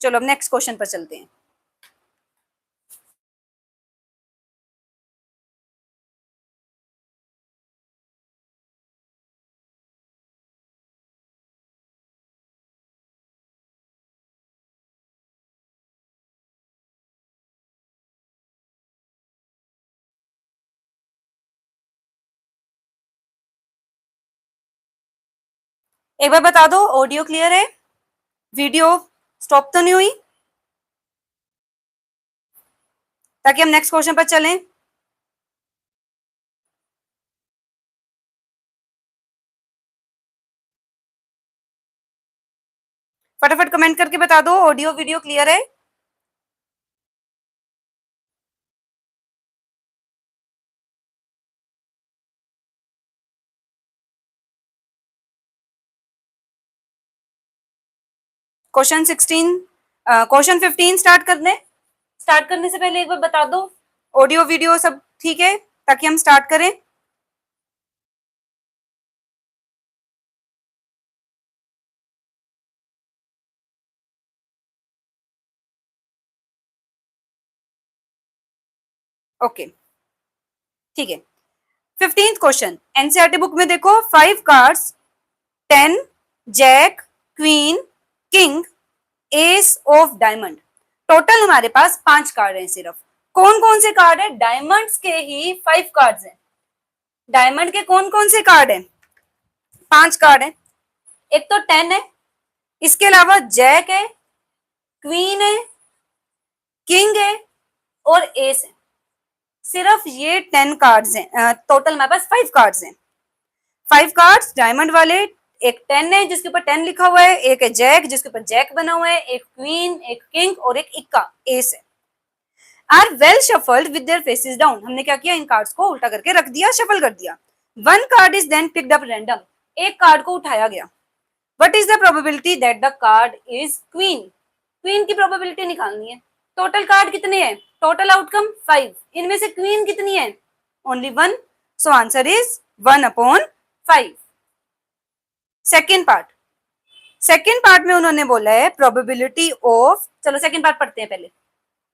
Speaker 1: चलो अब नेक्स्ट क्वेश्चन पर चलते हैं। एक बार बता दो, ऑडियो क्लियर है? वीडियो स्टॉप तो नहीं हुई? ताकि हम नेक्स्ट क्वेश्चन पर चलें। फटाफट कमेंट करके बता दो, ऑडियो वीडियो क्लियर है? क्वेश्चन 16, क्वेश्चन 15 स्टार्ट कर दें। स्टार्ट करने से पहले एक बार बता दो, ऑडियो वीडियो सब ठीक है, ताकि हम स्टार्ट करें। ओके, ठीक है। 15th क्वेश्चन, एनसीईआरटी बुक में देखो, 5 cards, 10, jack, queen, king, ace of diamond. Total हमारे पास 5 कार्ड हैं सिर्फ। कौन कौन से कार्ड है? डायमंड्स के ही 5 कार्ड्स हैं। डायमंड के कौन कौन से कार्ड हैं? 5 कार्ड हैं। एक तो 10 है, इसके अलावा जैक है, क्वीन है, किंग है और एस है। सिर्फ ये 10 कार्ड्स हैं। टोटल हमारे पास 5 कार्ड्स हैं। 5 कार्ड्स डायमंड वाले, एक 10 है जिसके ऊपर 10 लिखा हुआ है, एक है जैक जिसके ऊपर जैक बना हुआ है, एक क्वीन, एक किंग और एक इक्का एस है। Are well shuffled with their faces down. हमने क्या किया, इन कार्ड्स को उल्टा करके रख दिया, शफल कर दिया। One card is then picked up random, एक कार्ड को उठाया गया। What is the probability that the card is queen, queen की प्रोबेबिलिटी निकालनी है। टोटल कार्ड कितने हैं, टोटल आउटकम 5, इनमें से क्वीन कितनी है, only 1, so answer is 1/5। Second part, second part में उन्होंने बोला है प्रोबेबिलिटी ऑफ, चलो सेकेंड पार्ट पढ़ते हैं पहले।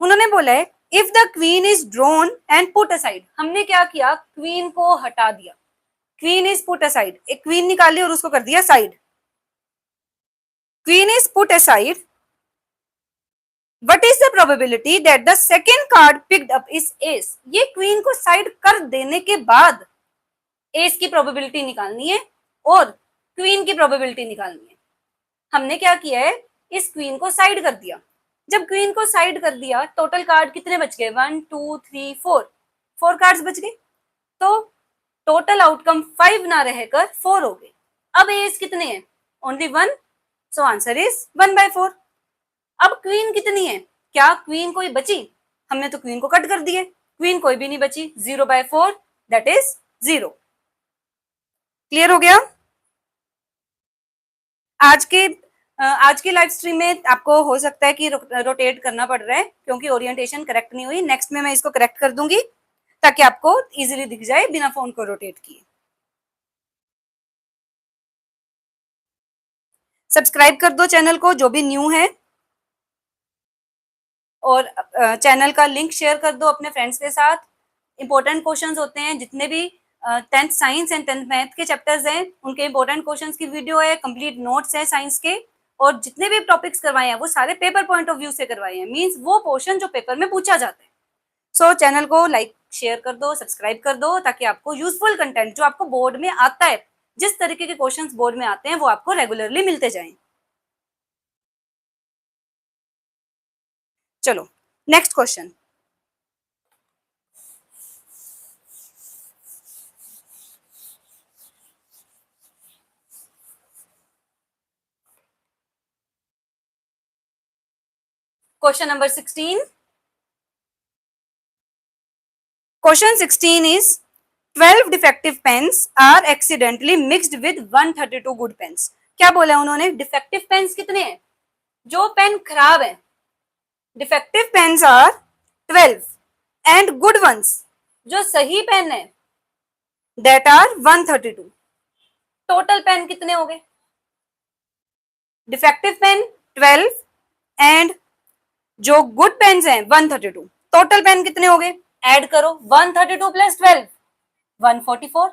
Speaker 1: उन्होंने बोला है if the queen is drawn and put aside, हमने क्या किया, क्वीन को हटा दिया, क्वीन इज पुट असाइड, एक क्वीन निकाली और उसको कर दिया side, queen is put aside, what is the probability that the second card picked up is S, ये क्वीन को साइड कर देने के बाद एस की प्रोबेबिलिटी निकालनी है और क्वीन की प्रोबेबिलिटी निकालनी है। हमने क्या किया है, इस क्वीन को साइड कर दिया, जब क्वीन को साइड कर दिया टोटल कार्ड कितने बच गए, 1 2 3 4, 4 कार्ड्स बच गए, तो टोटल आउटकम 5 ना रहकर 4 हो गए। अब एज कितने हैं, ओनली 1, सो आंसर इज 1/4। अब क्वीन कितनी है, क्या क्वीन कोई बची, हमने तो क्वीन को कट कर दिए, क्वीन कोई भी नहीं बची, 0/4 दैट इज 0। क्लियर हो गया। आज के लाइव स्ट्रीम में आपको हो सकता है कि रोटेट करना पड़ रहा है क्योंकि ओरिएंटेशन करेक्ट नहीं हुई, नेक्स्ट में मैं इसको करेक्ट कर दूंगी ताकि आपको इजीली दिख जाए बिना फोन को रोटेट किए। सब्सक्राइब कर दो चैनल को जो भी न्यू है, और चैनल का लिंक शेयर कर दो अपने फ्रेंड्स के साथ। इंपॉर्टेंट क्वेश्चंस होते हैं, जितने भी 10th science and 10th math के चैप्टर्स हैं उनके इंपॉर्टेंट क्वेश्चंस की वीडियो है, कंप्लीट नोट्स है साइंस के, और जितने भी टॉपिक्स करवाए हैं वो सारे पेपर पॉइंट ऑफ व्यू से करवाए हैं, मींस वो पोर्शन जो पेपर में पूछा जाता है। सो चैनल को लाइक शेयर कर दो, सब्सक्राइब कर दो, ताकि आपको यूजफुल कंटेंट जो आपको बोर्ड में आता है, जिस तरीके के क्वेश्चंस बोर्ड में आते हैं वो आपको रेगुलरली मिलते जाएं। चलो next question. Question number 16. Question 16 is 12 defective pens are accidentally mixed with 132 good pens. क्या बोला उन्होंने, डिफेक्टिव पेन्स कितने हैं, जो पेन खराब है, defective pens are 12 and good ones, जो सही पेन है, दैट आर 132। टोटल पेन कितने हो गए, डिफेक्टिव पेन 12 एंड जो गुड पेन्स हैं 132, टोटल पेन कितने हो गए, ऐड करो 132 प्लस 12 144,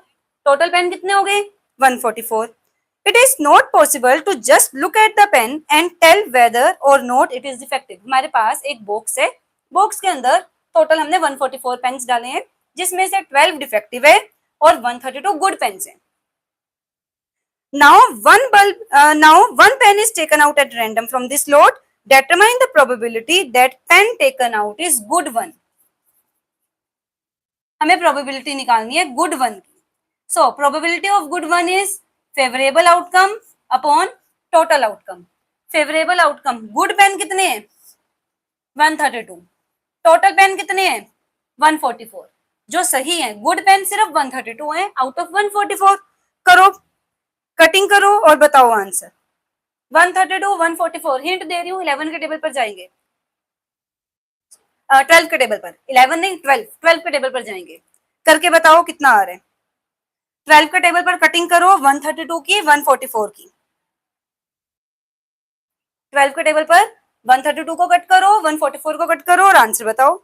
Speaker 1: टोटल पेन कितने हो गए 144। It is not possible to just look at the pen and tell whether or not it is defective. हमारे पास एक बॉक्स है, बॉक्स के अंदर टोटल हमने 144 पेन्स डाले हैं, जिसमें से 12 डिफेक्टिव है और 132 गुड पेन्स हैं। Now one pen is taken out at random from this lot. Determine the probability that pen taken out is good one. हमें probability निकालनी है good one की. So probability of good one is favorable outcome upon total outcome. Favorable outcome good pen कितने हैं 132, total pen कितने हैं 144. जो सही है good pen सिर्फ 132 है out of 144. करो, कटिंग करो और बताओ आंसर। 132 144, हिंट दे रही हूँ 11 के टेबल पर जाएंगे, 12 के टेबल पर, 11 नहीं 12 के टेबल पर जाएंगे, करके बताओ कितना आ रहा है। 12 के टेबल पर कटिंग करो 132 की 144 की, 12 के टेबल पर 132 को कट करो 144 को कट करो और आंसर बताओ।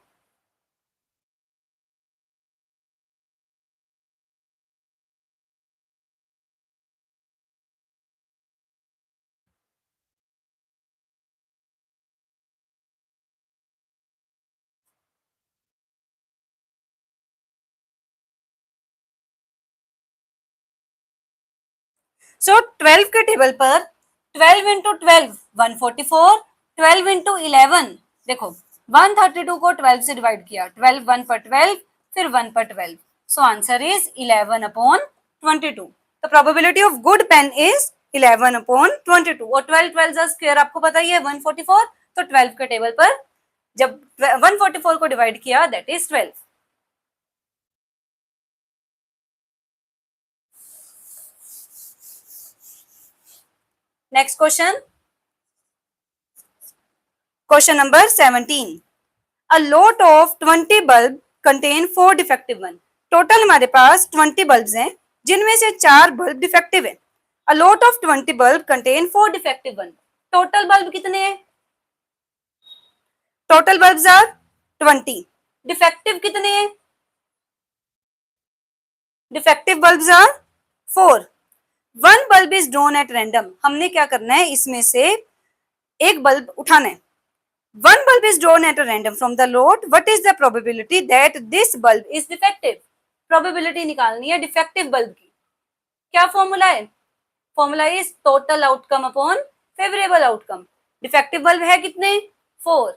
Speaker 1: सो 12 के टेबल पर 12 इंटू 12 144, 12 इंटू 11 देखो 132 को 12 से डिवाइड किया, 12 1 पर 12 फिर 1 पर 12, सो आंसर इज 11/22। तो probability of good pen is 11/22 और 12 12 स्क्वायर आपको पता ही है 144, तो 12 के टेबल पर जब 144 को डिवाइड किया that is 12। Next question, question number 17। A lot of 20 bulb contain 4 defective one. Total हमारे पास 20 बल्ब्स हैं जिनमें से 4 बल्ब डिफेक्टिव है। A lot of 20 bulb contain 4 defective one. Total bulb कितने हैं? Total bulbs are 20। डिफेक्टिव कितने हैं? Defective bulbs are 4। One bulb is drawn at random. हमने क्या करना है, इसमें से एक बल्ब उठाना है। One bulb is drawn at a random from the lot. What is the probability that this bulb is defective? Probability निकालनी है डिफेक्टिव बल्ब की। क्या फॉर्मूला है? Formula is total outcome upon favourable outcome. Defective bulb है कितने? 4।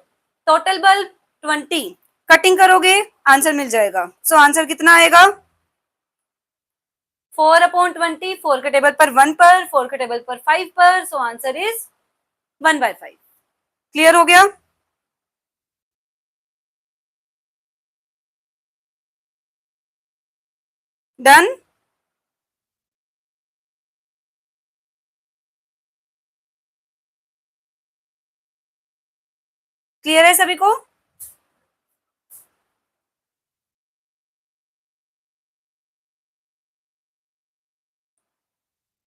Speaker 1: Total bulb 20। Cutting करोगे answer मिल जाएगा। So answer कितना आएगा? 4/20। 4 के टेबल पर 1 पर, 4 के टेबल पर 5 पर, सो आंसर इज 1/5। क्लियर हो गया? डन? क्लियर है सभी को?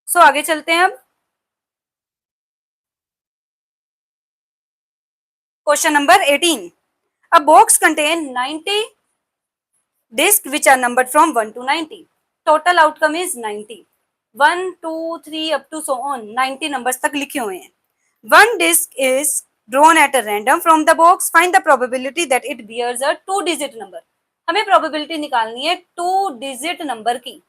Speaker 1: सो आगे चलते हैं अब। Question number 18। A box contain 90 discs which are numbered from 1 to 90. Total outcome is 90. 1, 2, 3 up to so on 90 numbers तक लिखे हुए हैं। One disc is drawn at a random from the box. Find the probability that it bears a 2-digit number. हमें probability निकालनी है 2-digit number की।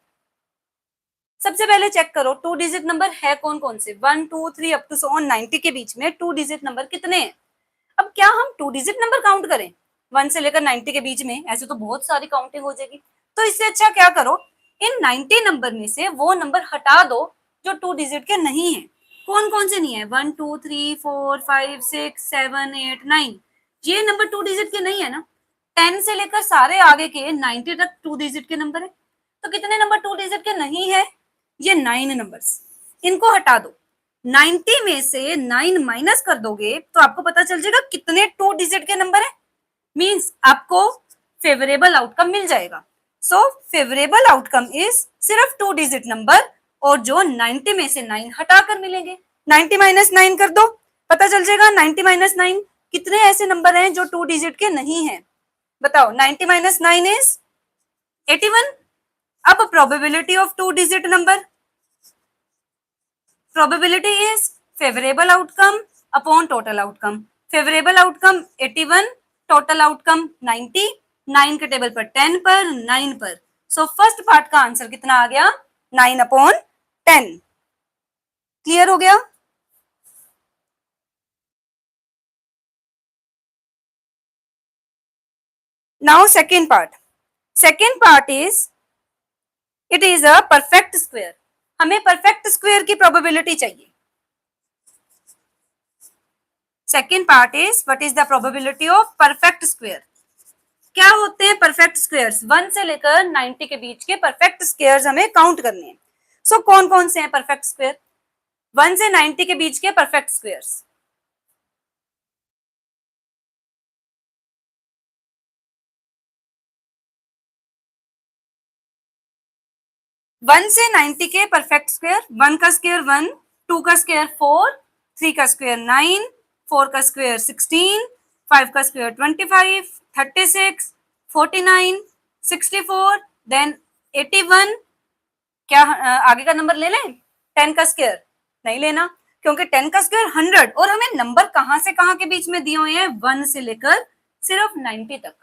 Speaker 1: सबसे पहले चेक करो 2-digit नंबर है कौन कौन से। 1, 2, 3 अप टू सो ऑन 90 के बीच में 2-digit नंबर कितने हैं? अब क्या हम 2-digit नंबर काउंट करें 1 से लेकर 90 के बीच में? ऐसे तो बहुत सारी काउंटिंग हो जाएगी। तो इससे अच्छा क्या करो, इन 90 नंबर में से वो नंबर हटा दो जो 2-digit के नहीं है। कौन कौन से नहीं है? 1, 2, 3, 4, 5, 6, 7, 8, 9। ये नंबर 2-digit के नहीं है ना। 10 से लेकर सारे आगे के 90 तक 2-digit के नंबर है। तो कितने नंबर 2-digit के नहीं है? ये 9 नंबर्स। इनको हटा दो। 90 में से 9 माइनस कर दोगे तो आपको पता चल जाएगा कितने 2-digit के नंबर है। मींस आपको फेवरेबल आउटकम मिल जाएगा। सो फेवरेबल आउटकम इज सिर्फ 2-digit नंबर, और जो 90 में से 9 हटाकर मिलेंगे। 90 माइनस 9 कर दो, पता चल जाएगा 90 माइनस 9 कितने ऐसे नंबर हैं जो 2-digit के नहीं है। बताओ 90 माइनस 9 इज 81। अब probability of 2-digit number, probability is favorable outcome upon total outcome। favorable outcome 81, total outcome 90। 9 के टेबल पर 10 पर 9 पर, सो फर्स्ट पार्ट का आंसर कितना आ गया? 9/10। क्लियर हो गया? Now second part. Second part is it is a perfect square. हमें परफेक्ट स्क्वायर की प्रोबेबिलिटी चाहिए। Second part is what is the probability of perfect square. क्या होते हैं परफेक्ट स्क्वायर्स? 1 से लेकर 90 के बीच के परफेक्ट स्क्वायर्स हमें काउंट करने हैं। सो कौन कौन से हैं परफेक्ट स्क्वायर? 1 से 90 के बीच के परफेक्ट स्क्वायर्स। 1 से 90 के परफेक्ट स्क्वायर, 1 का स्क्वायर 1, 2 का स्क्वायर 4, 3 का स्क्वायर 9, 4 का स्क्वायर 16, 5 का स्क्वायर 25, 36, 49, 64, देन 81। क्या आगे का नंबर ले लें? 10 का स्क्वायर नहीं लेना, क्योंकि 10 का स्क्वायर 100, और हमें नंबर कहां से कहां के बीच में दिए हुए हैं? 1 से लेकर सिर्फ 90 तक।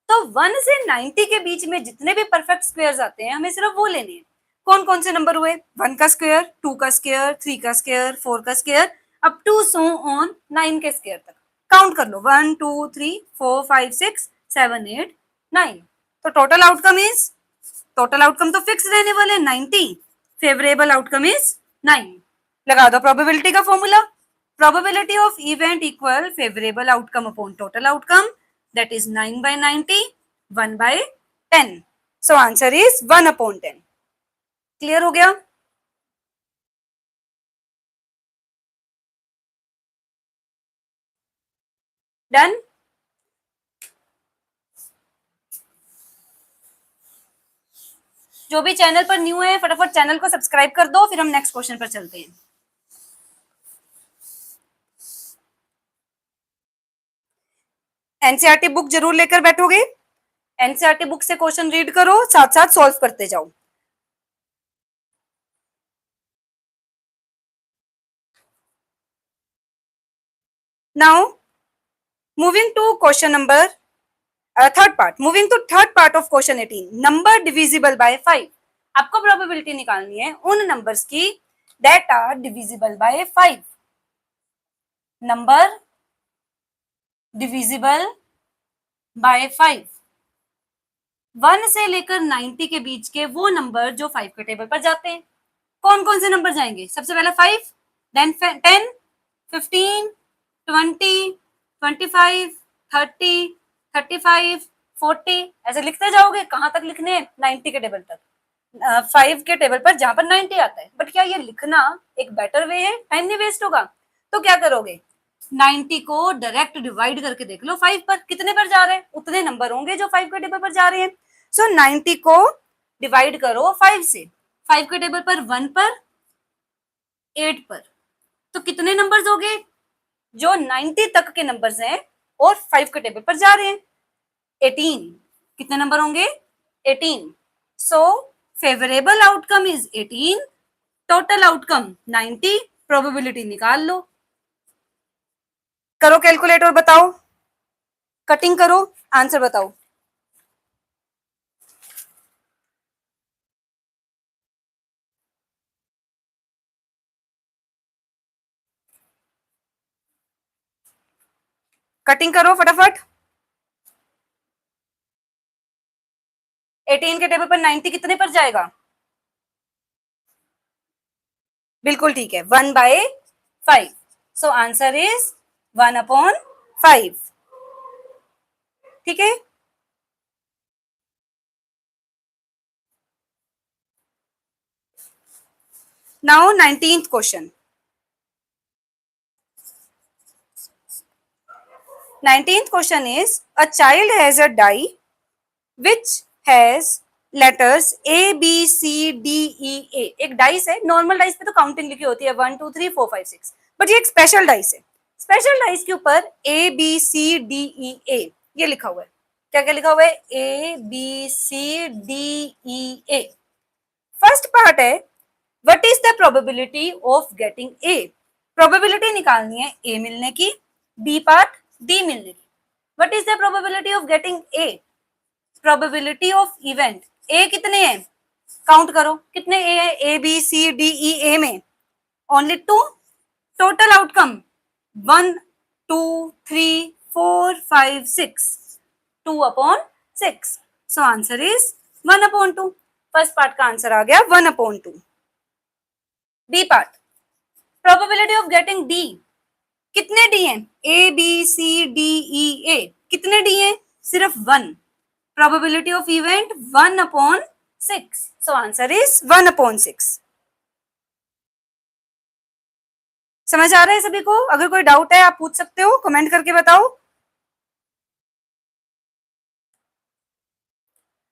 Speaker 1: तो 1 से 90 के बीच में जितने भी परफेक्ट स्क्वायर्स आते हैं हमें सिर्फ वो लेने हैं। कौन कौन से नंबर हुए? 1 का स्क्वायर, 2 का स्क्वायर, 3 का स्क्वायर, 4 का square, up to so on 9 के स्क्वायर तक। काउंट कर लो 1, 2, 3, 4, 5, 6, 7, 8, 9। तो total outcome is, total outcome तो फिक्स रहने वाले 90। Favourable outcome is 9। लगा दो प्रोबेबिलिटी का formula. Probability of event equal favorable outcome upon total outcome, that is 9 by 90, 1 by 10. So answer is 1 upon 10. Clear हो गया? Done? जो भी चैनल पर न्यू है फटाफट चैनल को सब्सक्राइब कर दो, फिर हम नेक्स्ट क्वेश्चन पर चलते हैं। एनसीईआरटी बुक जरूर लेकर बैठोगे। एनसीईआरटी बुक से क्वेश्चन रीड करो, साथ साथ सॉल्व करते जाओ। Now moving to question number third part, moving to third part of question 18, number divisible by 5। आपको प्रोबेबिलिटी निकालनी है उन नंबर्स की that are divisible by 5। Number divisible by 5, 1 से लेकर 90 के बीच के वो नंबर जो 5 के टेबल पर जाते हैं। कौन कौन से नंबर जाएंगे? सबसे पहले 5, देन 10, 15, 20, 25, 30, 35, 40, ऐसे लिखते जाओगे। कहां तक लिखने हैं? 90 के टेबल तक, 5 के टेबल पर जहां पर 90 आता है। बट क्या ये लिखना एक बेटर वे है? टाइम नहीं वेस्ट होगा। तो क्या करोगे? 90 को डायरेक्ट डिवाइड करके देख लो 5 पर, कितने पर जा रहे हैं उतने नंबर होंगे जो 5 के टेबल पर जा रहे हैं। सो 90 को डिवाइड करो 5 से, 5 के टेबल पर, 1 पर, 8 पर, तो कितने नंबर्स हो गए? जो 90 तक के नंबर्स हैं और 5 के टेबल पर जा रहे हैं, 18। कितने नंबर होंगे? 18। सो favourable outcome is 18, total outcome 90, probability निकाल लो। करो कैलकुलेटर, बताओ, कटिंग करो, आंसर बताओ। कटिंग करो फटाफट। 18 के टेबल पर 90 कितने पर जाएगा? बिल्कुल ठीक है, 1 by 5। So answer is 1 upon 5। ठीक है, now 19th question. 19th question is, a child has a die which has letters A B C D E A। एक डाइस है, नॉर्मल डाइस पे तो काउंटिंग लिखी होती है 1 2 3 4 5 6, बट ये एक स्पेशल डाइस है। स्पेशल डाइस के ऊपर A B C D E A ये लिखा हुआ है। क्या क्या लिखा हुआ है? A B C D E A। First part है what is the probability of getting A। Probability निकालनी है A मिलने की, बी पार्ट D मिलने की। What is the probability of getting A? Probability of event A कितने हैं? Count करो कितने A है A B C D E A में? Only 2। Total outcome 1 2 3 4 5 6, 2 upon 6। So answer is 1 upon 2। First part का answer आ गया 1 upon 2। B part, probability of getting D। कितने डी हैं? A B C D E A। कितने D हैं? सिर्फ 1। Probability of event 1 upon 6। So answer is 1 upon 6। समझ आ रहा है सभी को? अगर कोई डाउट है आप पूछ सकते हो, कमेंट करके बताओ।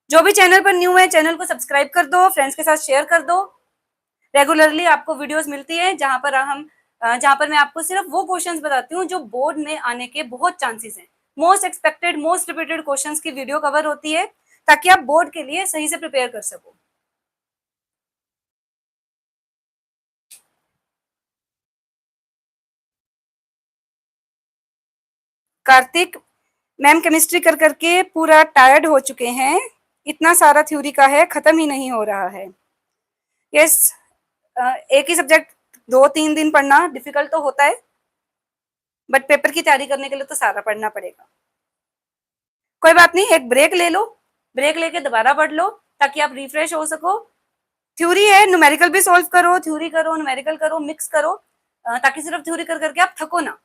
Speaker 1: जो भी चैनल पर न्यू है चैनल को सब्सक्राइब कर दो, फ्रेंड्स के साथ शेयर कर दो। रेगुलरली आपको वीडियोस मिलती है जहां पर मैं आपको सिर्फ वो क्वेश्चंस बताती हूँ जो बोर्ड में आने के बहुत चांसेस हैं। Most expected, most repeated questions की वीडियो कवर होती है ताकि आप बोर्ड के लिए सही से प्रिपेयर कर सको। कार्तिक मैम केमिस्ट्री कर करके पूरा टायर्ड हो चुके हैं, इतना सारा थ्योरी का है, खत्म ही नहीं हो रहा है। यस, एक ही सब्जेक्ट 2-3 दिन पढ़ना डिफिकल्ट तो होता है, बट पेपर की तैयारी करने के लिए तो सारा पढ़ना पड़ेगा। कोई बात नहीं, एक ब्रेक ले लो, ब्रेक लेके दोबारा पढ़ लो ताकि आप रिफ्रेश हो सको। थ्योरी है, न्यूमेरिकल भी सॉल्व करो, थ्योरी करो, न्यूमेरिकल करो, मिक्स करो। ताकि सिर्फ थ्योरी कर करके आप थको ना।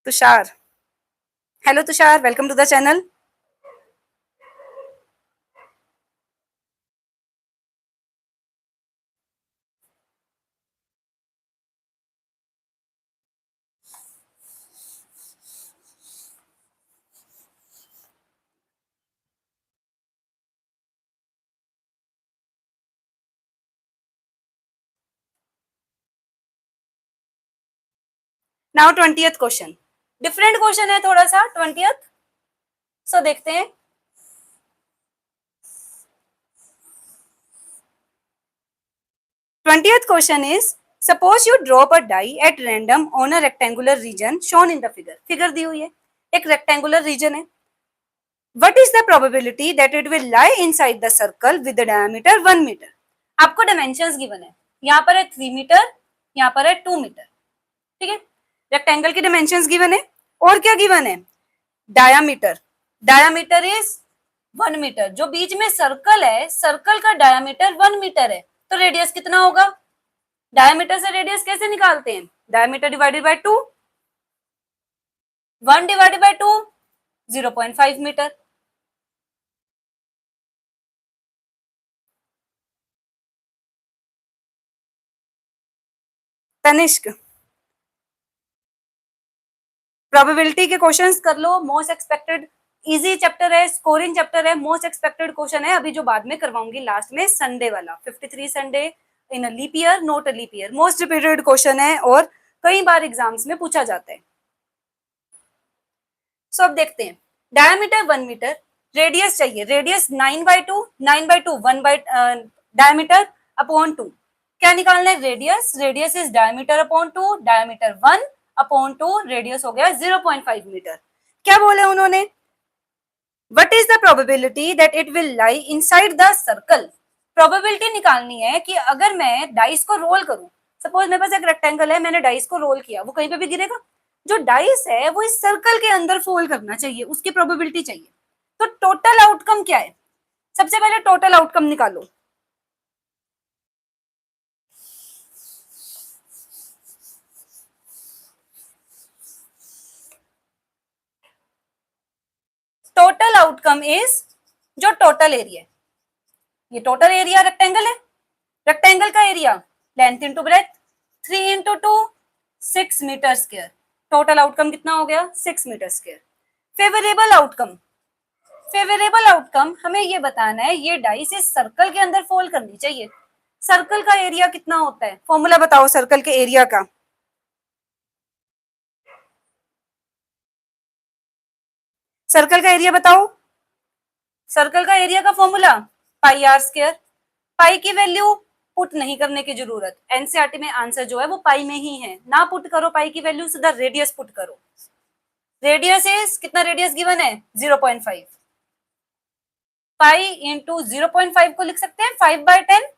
Speaker 1: Tushar, hello Tushar, welcome to the channel. Now 20th question, different question है थोड़ा सा 20th। सो देखते हैं। Twentieth question is, suppose you drop a die at random on a rectangular region shown in the figure। Figure दी हुई है, एक रेक्टेंगुलर रीजन है। What is the probability that it will lie inside the circle with the diameter 1 metre. आपको dimensions given है, यहाँ पर है 3 मीटर, यहाँ पर है 2 मीटर। ठीक है, रेक्टेंगल की डायमेंशंस गिवन है और क्या गिवन है, डायामीटर। Diameter is 1 metre. जो बीच में सर्कल है, सर्कल का डायामीटर 1 मीटर है, तो रेडियस कितना होगा। डायमीटर से रेडियस कैसे निकालते हैं, diameter divided by 2, 1 divided by 2 0.5 metre. Tanishk, probability के क्वेश्चंस कर लो। मोस्ट एक्सपेक्टेड इजी चैप्टर है, स्कोरिंग चैप्टर है, मोस्ट एक्सपेक्टेड क्वेश्चन है। अभी जो बाद में करवाऊंगी लास्ट में संडे वाला 53 Sunday in a leap year, not a leap year, most repeated question है और कई बार एग्जाम्स में पूछा जाता है। सो अब देखते हैं, डायमीटर 1 मीटर, रेडियस चाहिए, रेडियस 9/2, 9/2 1 बाय डायमीटर अपॉन 2। क्या निकालना है, radius, radius is diameter upon 2, diameter 1 upon 2, radius हो गया 0.5 मीटर। क्या बोले उन्होंने, what is the probability that it will lie inside the circle. Probability निकालनी है कि अगर मैं डाइस को रोल करूं, सपोज मेरे पास एक रेक्टेंगल है, मैंने डाइस को रोल किया, वो कहीं पे भी गिरेगा। जो डाइस है वो इस सर्कल के अंदर फोल्ड करना चाहिए, उसकी प्रोबेबिलिटी चाहिए। तो टोटल आउटकम क्या है, सबसे पहले टोटल आउटकम निकालो। टोटल आउटकम इज जो टोटल एरिया, ये टोटल एरिया रेक्टेंगल है, रेक्टेंगल का area length into breadth, 3 into 2 6 metre square. Total outcome कितना हो गया, 6 metre square. Favourable outcome, favourable outcome हमें ये बताना है, ये डाइस इस सर्कल के अंदर फोल्ड करनी चाहिए। सर्कल का एरिया कितना होता है, फॉर्मूला बताओ सर्कल के एरिया का। सर्कल का एरिया बताओ, सर्कल का एरिया का फॉर्मूला पाई आर स्क्वायर। पाई की वैल्यू पुट नहीं करने की जरूरत, एनसीईआरटी में आंसर जो है वो पाई में ही है, ना पुट करो पाई की वैल्यू, सीधा रेडियस पुट करो। रेडियस इज कितना, रेडियस गिवन है 0.5, पाई इंटू 0.5 को लिख सकते हैं 5/10,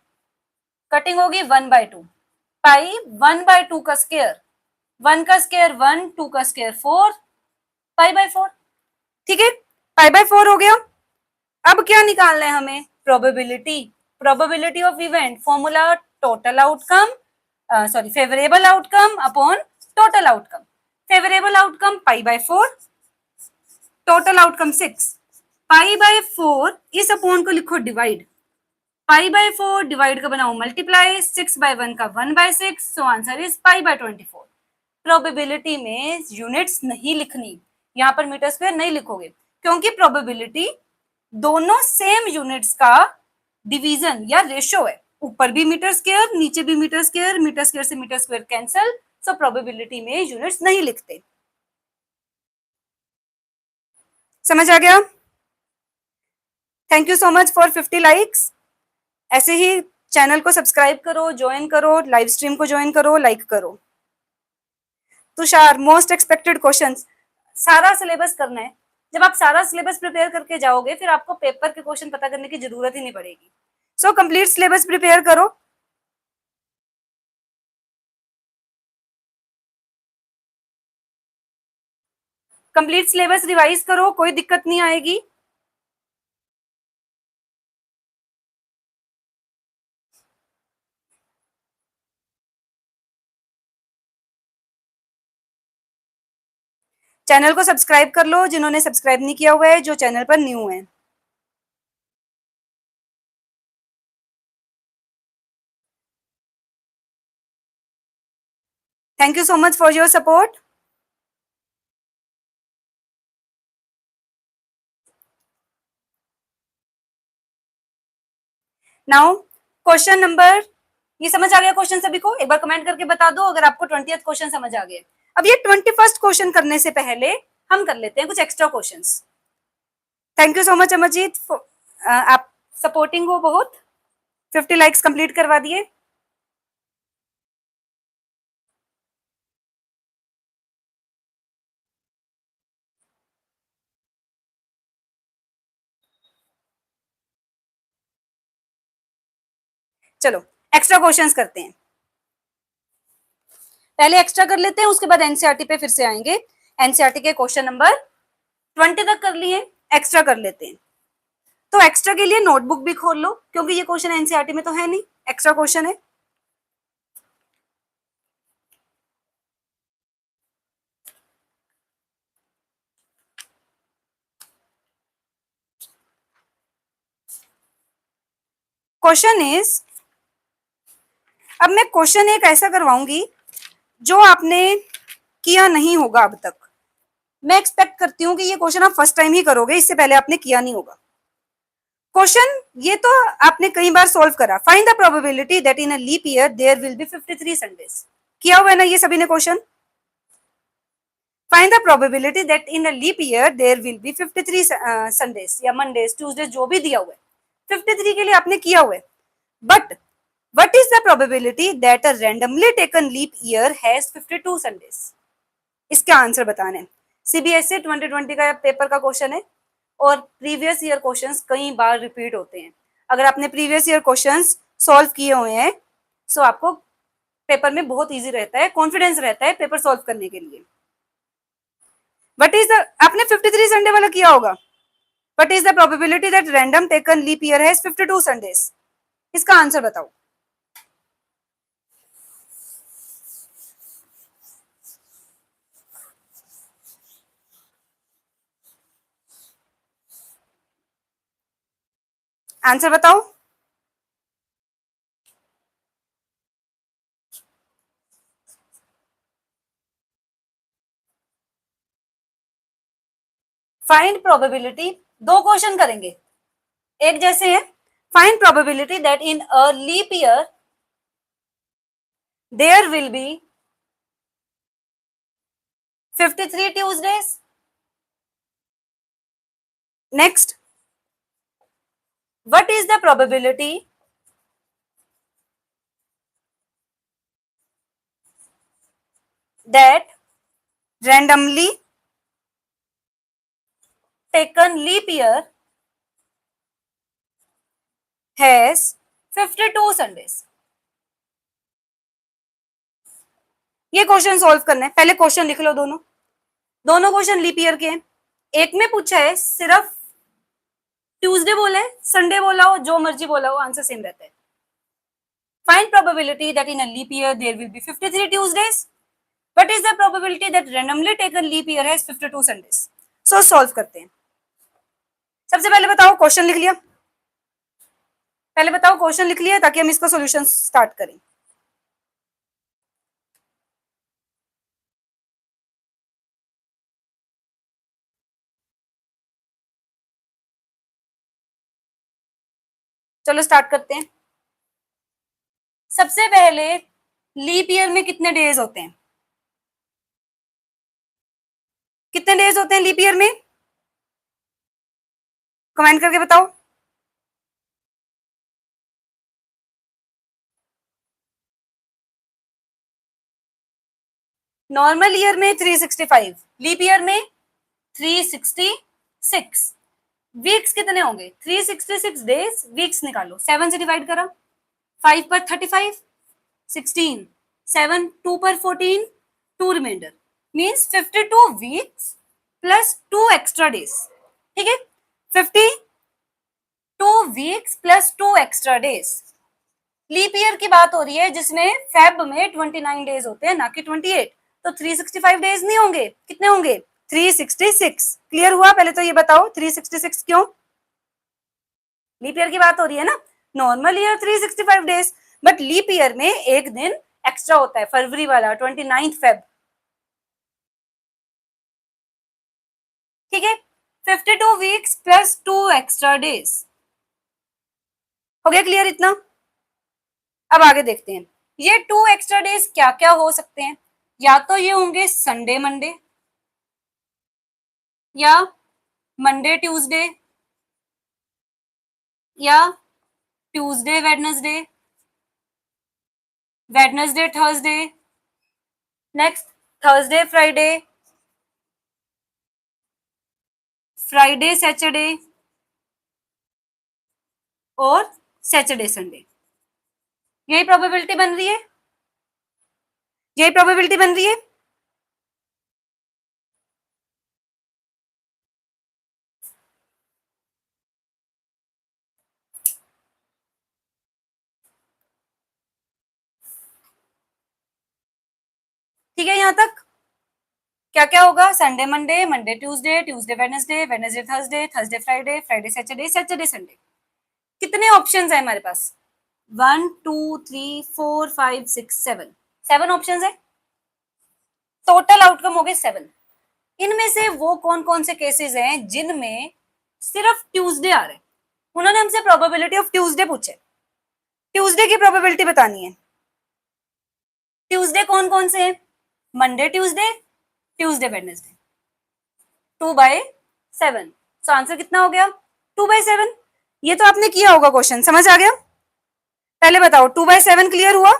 Speaker 1: कटिंग होगी 1/2, पाई 1/2 का स्क्वायर, 1 का स्क्वायर 1, 2 का स्क्वायर 4, पाई/4। ठीक है, पाई/4 हो गया। अब क्या निकालना है हमें, probability, probability of event, formula total outcome, sorry favourable outcome upon total outcome. Favourable outcome पाई/4, टोटल आउटकम 6, पाई/4 इस अपॉन को लिखो डिवाइड, पाई/4 डिवाइड का बनाओ मल्टीप्लाई, 6/1 का 1/6, सो आंसर इज पाई/24। प्रोबेबिलिटी में यूनिट्स नहीं लिखनी, यहाँ पर मीटर स्क्वायर नहीं लिखोगे, क्योंकि प्रोबेबिलिटी दोनों सेम यूनिट्स का डिवीजन या रेशियो है, ऊपर भी मीटर स्क्वायर नीचे भी मीटर स्क्वायर, मीटर स्क्वायर से metre square cancel, so probability में यूनिट्स नहीं लिखते। समझ आ गया, thank you so much for 50 likes. ऐसे ही चैनल को सब्सक्राइब करो, ज्वाइन करो, लाइव स्ट्रीम को ज्वाइन करो, लाइक करो। तुषार, मोस्ट एक्सपेक्टेड क्वेश्चंस, सारा सिलेबस करना है। जब आप सारा सिलेबस प्रिपेयर करके जाओगे फिर आपको पेपर के क्वेश्चन पता करने की जरूरत ही नहीं पड़ेगी। सो कंप्लीट सिलेबस प्रिपेयर करो। कंप्लीट सिलेबस रिवाइज करो, कोई दिक्कत नहीं आएगी। चैनल को सब्सक्राइब कर लो जिन्होंने सब्सक्राइब नहीं किया हुआ है, जो चैनल पर न्यू है। Thank you so much for your support. Now question number, ये समझ आ गया क्वेश्चन सभी को? एक बार कमेंट करके बता दो अगर आपको 20th क्वेश्चन समझ आ गया। अब ये 21st क्वेश्चन करने से पहले हम कर लेते हैं कुछ extra questions. Thank you so much Amarjeet, आप सपोर्टिंग हो बहुत। 50 लाइक्स कंप्लीट करवा दिए। चलो एक्स्ट्रा क्वेश्चंस करते हैं। पहले एक्स्ट्रा कर लेते हैं, उसके बाद एनसीईआरटी पे फिर से आएंगे। एनसीईआरटी के क्वेश्चन नंबर 20 तक कर लिए, एक्स्ट्रा कर लेते हैं। तो एक्स्ट्रा के लिए नोटबुक भी खोल लो, क्योंकि ये क्वेश्चन एनसीईआरटी में तो है नहीं, एक्स्ट्रा क्वेश्चन है। क्वेश्चन इज, अब मैं क्वेश्चन एक ऐसा करवाऊंगी जो आपने किया नहीं होगा अब तक। मैं एक्सपेक्ट करती हूँ कि ये क्वेश्चन आप फर्स्ट टाइम ही करोगे, इससे पहले आपने किया नहीं होगा। क्वेश्चन ये तो आपने कई बार सॉल्व करा। Find the probability that in a leap year there will be 53 Sundays. किया हुआ है ना ये सभी ने question? Find the probability that in a leap year there will be 53 Sundays या मंडेज, ट्यूसडेज, जो भी दिया हुआ है 53 के लिए आपने किया हुआ है। But what is the probability that a randomly taken leap year has 52 Sundays? इसका आंसर बताना है। सीबीएसई 2020 का पेपर का क्वेश्चन है और प्रीवियस ईयर क्वेश्चंस कई बार रिपीट होते हैं। अगर आपने प्रीवियस ईयर क्वेश्चंस सॉल्व किए हुए हैं तो आपको पेपर में बहुत इजी रहता है, कॉन्फिडेंस रहता है पेपर सॉल्व करने के लिए। वट इज द, आपने 53 संडे वाला किया होगा। What is the probability that random taken leap year has 52 Sundays? इसका आंसर बताओ। आंसर बताओ। फाइंड प्रोबेबिलिटी, दो क्वेश्चन करेंगे एक जैसे है। Find probability that in a leap year there will be 53 Tuesdays. Next, what is the probability that randomly taken leap year has 52 Sundays? ये question solve करना है। पहले क्वेश्चन लिख लो, दोनों दोनों क्वेश्चन लीप ईयर के हैं। एक में पूछा है सिर्फ ट्यूसडे बोला है, संडे बोला हो, जो मर्जी बोला हो, आंसर सेम रहता है। Find probability that in a leap year there will be 53 Tuesdays. What is the probability that randomly taken leap year has 52 Sundays? So solve करते हैं। सबसे पहले बताओ क्वेश्चन लिख लिया? पहले बताओ क्वेश्चन लिख लिया ताकि हम इसका सॉल्यूशन स्टार्ट करें। चलो स्टार्ट करते हैं। सबसे पहले लीप ईयर में कितने डेज होते हैं? कितने डेज होते हैं लीप ईयर में? कमेंट करके बताओ। नॉर्मल ईयर में 365, लीप ईयर में 366। वीक्स कितने होंगे? 366 डेज, वीक्स निकालो। 7 से डिवाइड करा, 5 पर 35, 16, 7 2 पर 14, 2 reminder, means 52 weeks plus 2 extra days. ठीक है, 52 weeks plus 2 extra days. Leap year की बात हो रही है जिसमें फेब में 29 डेज होते हैं, ना कि 28। तो 365 डेज नहीं होंगे, कितने होंगे? 366। क्लियर हुआ? पहले तो ये बताओ 366 क्यों? लीप ईयर की बात हो रही है ना। Normal year 365 days, but leap year में एक दिन एक्स्ट्रा होता है, फरवरी वाला 29 फेब। ठीक है, 52 वीक्स प्लस 2 एक्स्ट्रा डेज। हो गया क्लियर इतना? अब आगे देखते हैं, ये 2 एक्स्ट्रा डेज क्या क्या हो सकते हैं। या तो ये होंगे संडे मंडे, या मंडे ट्यूसडे, या Tuesday Wednesday, Wednesday Thursday, next Thursday Friday, Friday Saturday, और सैटरडे संडे। यही प्रोबेबिलिटी बन रही है, यही प्रोबेबिलिटी बन रही है। ठीक है, यहां तक क्या क्या होगा? Sunday Monday, Monday Tuesday, Tuesday Wednesday, Wednesday Thursday, Thursday Friday, Friday Saturday, Saturday Sunday. कितने ऑप्शंस है हमारे पास? 1 2 3 4 5 6 7, 7 ऑप्शंस है। टोटल आउटकम हो गए 7। इनमें से वो कौन कौन से केसेस हैं जिनमें सिर्फ ट्यूसडे आ रहे हैं? उन्होंने हमसे प्रोबेबिलिटी ऑफ ट्यूसडे पूछे, ट्यूसडे की प्रोबेबिलिटी बतानी है। ट्यूसडे कौन कौन से हैं? Monday Tuesday, Tuesday Wednesday. 2/7। So answer कितना हो गया? 2/7। ये तो आपने किया होगा, क्वेश्चन समझ आ गया? पहले बताओ 2/7 क्लियर हुआ?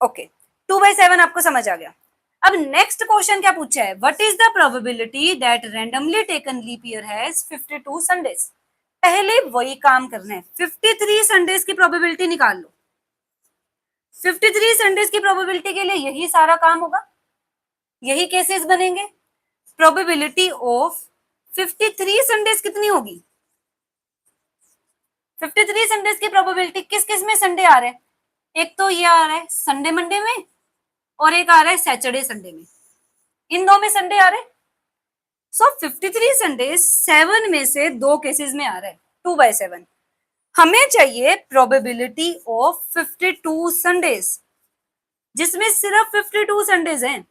Speaker 1: ओके, 2/7 आपको समझ आ गया। अब नेक्स्ट क्वेश्चन क्या पूछा है? What is the probability that randomly taken leap year has 52 Sundays? पहले वही काम करना है, 53 संडेज की प्रोबेबिलिटी निकाल लो। 53 संडेज की प्रोबेबिलिटी के लिए यही सारा काम होगा, यही केसेस बनेंगे। प्रोबेबिलिटी ऑफ 53 संडेज कितनी होगी? 53 संडेज की प्रोबेबिलिटी किस किस में संडे आ रहे हैं? एक तो ये आ रहा है संडे मंडे में, और एक आ रहा है सैटरडे संडे में। इन दो में संडे आ रहे हैं। सो 53 संडे 7 में से 2 केसेस में आ रहा है, 2/7। हमें चाहिए प्रोबेबिलिटी ऑफ 52 संडेज, जिसमें सिर्फ 52 संडेज हैं।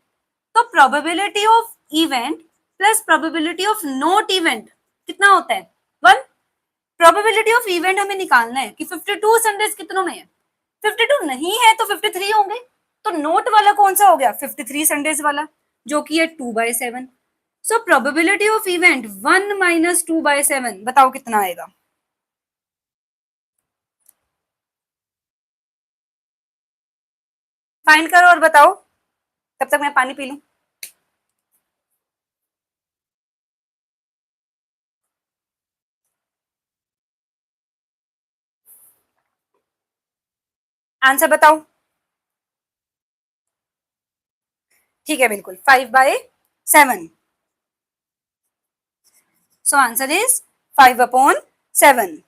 Speaker 1: तो probability of event plus probability of not event कितना होता है? 1। प्रोबेबिलिटी ऑफ इवेंट हमें निकालना है कि 52 संडेज कितनों में है। 52 नहीं है तो 53 होंगे। तो नोट वाला कौन सा हो गया? 53 संडेज वाला, जो कि है 2/7। सो प्रोबेबिलिटी ऑफ इवेंट 1 - 2/7, बताओ कितना आएगा? फाइंड करो और बताओ, तब तक मैं पानी पी लूं। आंसर बताओ। ठीक है, बिल्कुल 5/7। सो आंसर इज 5/7।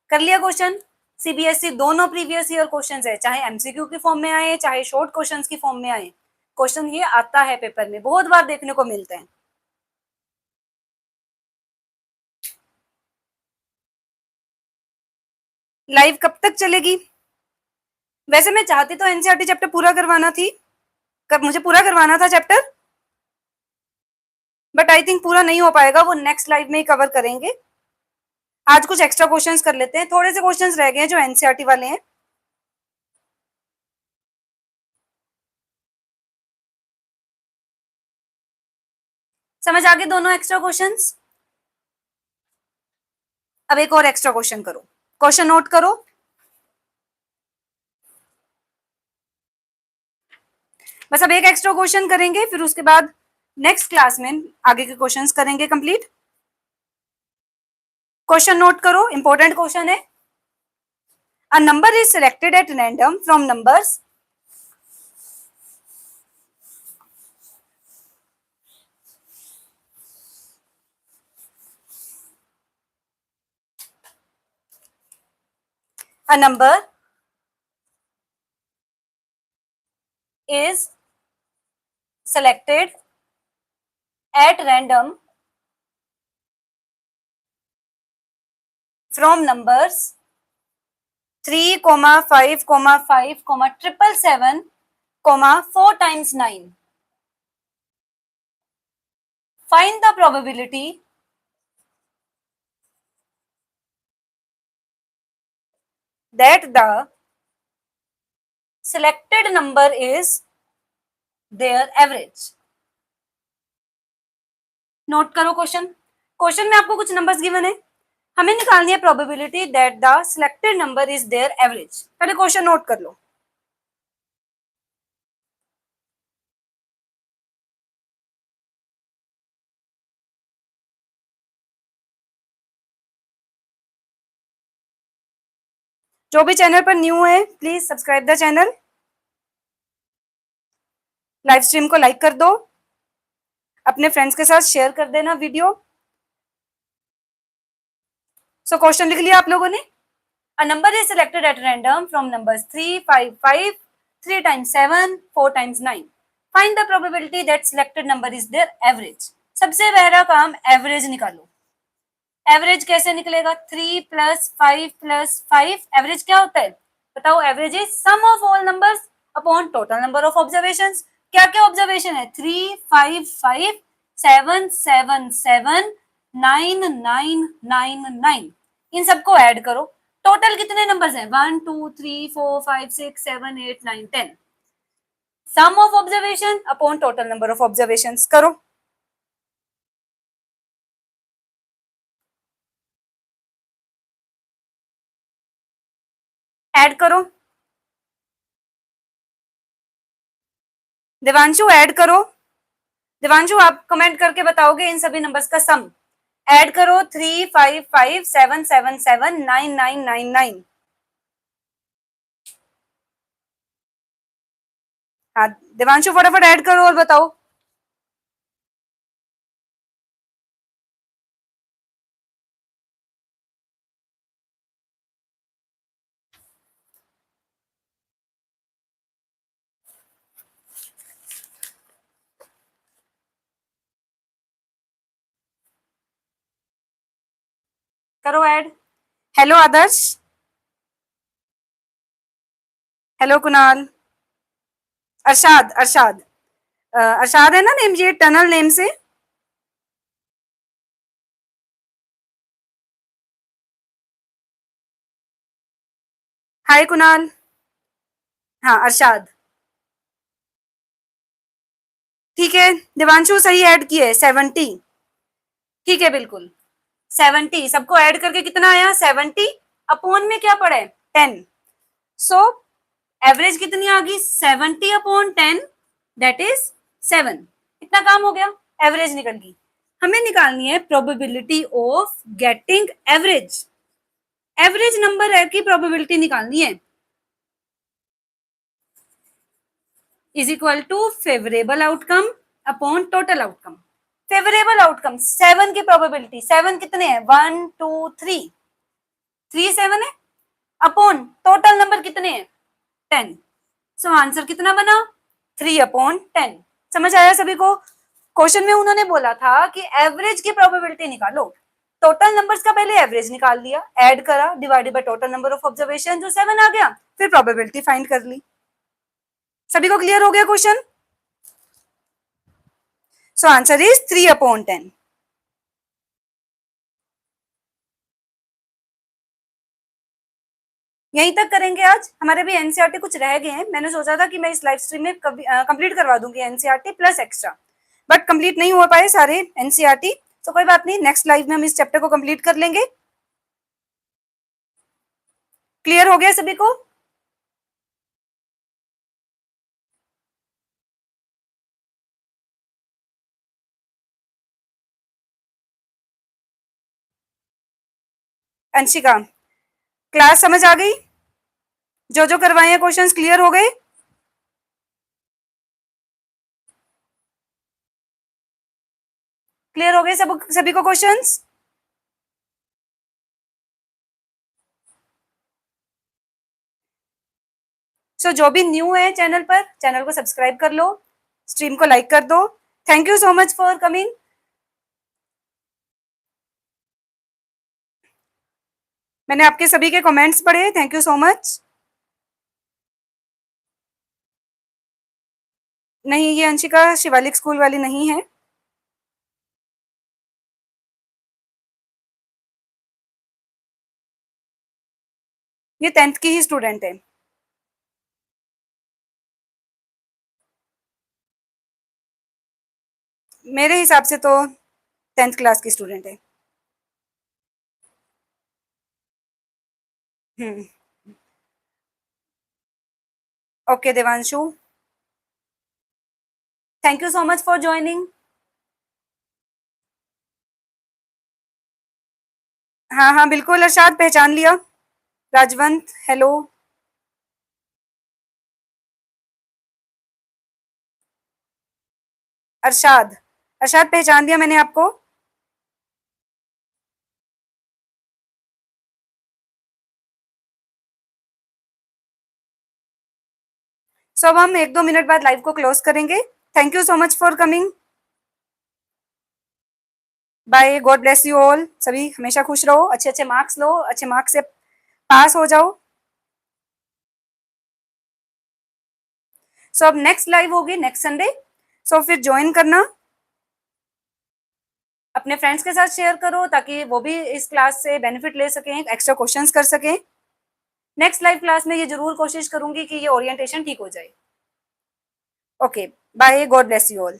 Speaker 1: कर लिया क्वेश्चन? सीबीएसई दोनों प्रीवियस ईयर क्वेश्चन है, चाहे एमसीक्यू की फॉर्म में आए चाहे शॉर्ट क्वेश्चन की फॉर्म में आए, क्वेश्चन ये आता है पेपर में, बहुत बार देखने को मिलते हैं। लाइव कब तक चलेगी? वैसे मैं चाहती तो एनसीईआरटी चैप्टर पूरा करवाना थी, कब मुझे पूरा करवाना था चैप्टर, बट आई थिंक पूरा नहीं हो पाएगा, वो नेक्स्ट लाइव में ही कवर करेंगे। आज कुछ एक्स्ट्रा क्वेश्चंस कर लेते हैं, थोड़े से क्वेश्चंस रह गए हैं जो एनसीईआरटी वाले हैं। समझ आ गए दोनों एक्स्ट्रा क्वेश्चंस? अब एक और एक्स्ट्रा क्वेश्चन करो, क्वेश्चन नोट करो। बस अब एक एक्स्ट्रा क्वेश्चन करेंगे, फिर उसके बाद नेक्स्ट क्लास में आगे के क्वेश्चंस करेंगे कंप्लीट। क्वेश्चन नोट करो, इंपॉर्टेंट क्वेश्चन है। A number is selected at random from numbers A number is selected at random from numbers 3, 5, 5, 777, 4 times 9. Find the probability that the selected number is their average. Note करो question. Question में आपको कुछ numbers given है, हमें निकालनी है probability that the selected number is there average. पहले question note कर लो। जो भी चैनल पर न्यू है please subscribe the channel, live stream को लाइक कर दो, अपने फ्रेंड्स के साथ शेयर कर देना वीडियो। सो क्वेश्चन लिख लिया आप लोगों ने। A number is selected at random from numbers 3, 5, 5, 3 times 7, 4 times 9. Find the probability that selected number is there average. सबसे पहला काम एवरेज निकालो। एवरेज कैसे निकलेगा? 3 + 5 + 5 एवरेज क्या होता है बताओ? Average is sum of all numbers upon total number of observations. क्या क्या ऑब्जर्वेशन है? 3, 5, 5, 7, 7, 7, 9, 9, 9, 9। इन सबको ऐड करो। टोटल कितने नंबर्स हैं? 1, 2, 3, 4, 5, 6, 7, 8, 9, 10। Sum of observation upon total number of observations करो। ऐड करो। देवांशु ऐड करो। देवांशु आप कमेंट करके बताओगे इन सभी नंबर्स का सम। ऐड करो 3, 5, 5, 7, 7, 7, 9, 9, 9, 9। हाँ देवांशु फटाफट ऐड करो और बताओ। करो ऐड। हेलो आदर्श, हेलो कुणाल, अरशाद, अरशाद, अरशाद है ना नेम, ये टनल नेम से। हाय कुणाल। हाँ अरशाद। ठीक है देवांशु सही ऐड किए 70। ठीक है बिल्कुल 70 सबको ऐड करके कितना आया? 70 अपॉन में क्या पड़ा है? 10। सो एवरेज कितनी आ गई? 70 अपॉन 10 दैट इज 7। इतना काम हो गया, एवरेज निकल गई। हमें निकालनी है probability of getting average. Average number की प्रोबेबिलिटी निकालनी है is equal to favourable outcome upon total outcome. Favourable outcome 7 की प्रोबेबिलिटी, 7 कितने हैं? 1, 2, 3, 3 7 है अपॉन टोटल नंबर कितने हैं? 10। सो आंसर कितना बना? 3 अपॉन 10। समझ आया सभी को? क्वेश्चन में उन्होंने बोला था कि एवरेज की प्रोबेबिलिटी निकालो। टोटल नंबर्स का पहले एवरेज निकाल लिया, ऐड करा, divided by total number of observation जो 7 आ गया, फिर प्रोबेबिलिटी फाइंड कर ली। सभी को क्लियर हो गया question? So answer is 3 upon 10। यहीं तक करेंगे आज। हमारे भी एनसीईआरटी कुछ रह गए हैं, मैंने सोचा था कि मैं इस लाइव स्ट्रीम में कंप्लीट करवा दूंगी NCERT plus extra, but complete नहीं हो पाए सारे एनसीईआरटी। तो कोई बात नहीं, नेक्स्ट लाइव में हम इस चैप्टर को कंप्लीट कर लेंगे। क्लियर हो गया सभी को? अंशिका क्लास समझ आ गई? जो जो करवाए हैं क्वेश्चंस क्लियर हो गए? क्लियर हो गए सब सभी को क्वेश्चंस? सो जो भी न्यू है चैनल पर, चैनल को सब्सक्राइब कर लो, स्ट्रीम को लाइक कर दो। Thank you so much for coming. मैंने आपके सभी के कमेंट्स पढ़े, थैंक यू सो मच। नहीं, ये अंशिका शिवालिक स्कूल वाली नहीं है। ये 10th की ही स्टूडेंट है। मेरे हिसाब से तो 10th क्लास की स्टूडेंट है। हम्म। Okay Devanshu, thank you so much for joining. हाँ हाँ बिल्कुल, अरशाद पहचान लिया। राजवंत हेलो। अरशाद, अरशाद पहचान दिया मैंने आपको। सो अब हम 1-2 मिनट बाद लाइव को क्लोज करेंगे। Thank you so much for coming. Bye, God bless you all. सभी हमेशा खुश रहो, अच्छे अच्छे मार्क्स लो, अच्छे मार्क्स से पास हो जाओ। सो अब नेक्स्ट लाइव होगी नेक्स्ट संडे। सो फिर ज्वाइन करना, अपने फ्रेंड्स के साथ शेयर करो ताकि वो भी इस क्लास से बेनिफिट ले सकें, एक्स्ट्रा क्वेश्चंस कर सकें। नेक्स्ट लाइव क्लास में ये जरूर कोशिश करूंगी कि ये ओरिएंटेशन ठीक हो जाए। Okay, bye, God bless you all.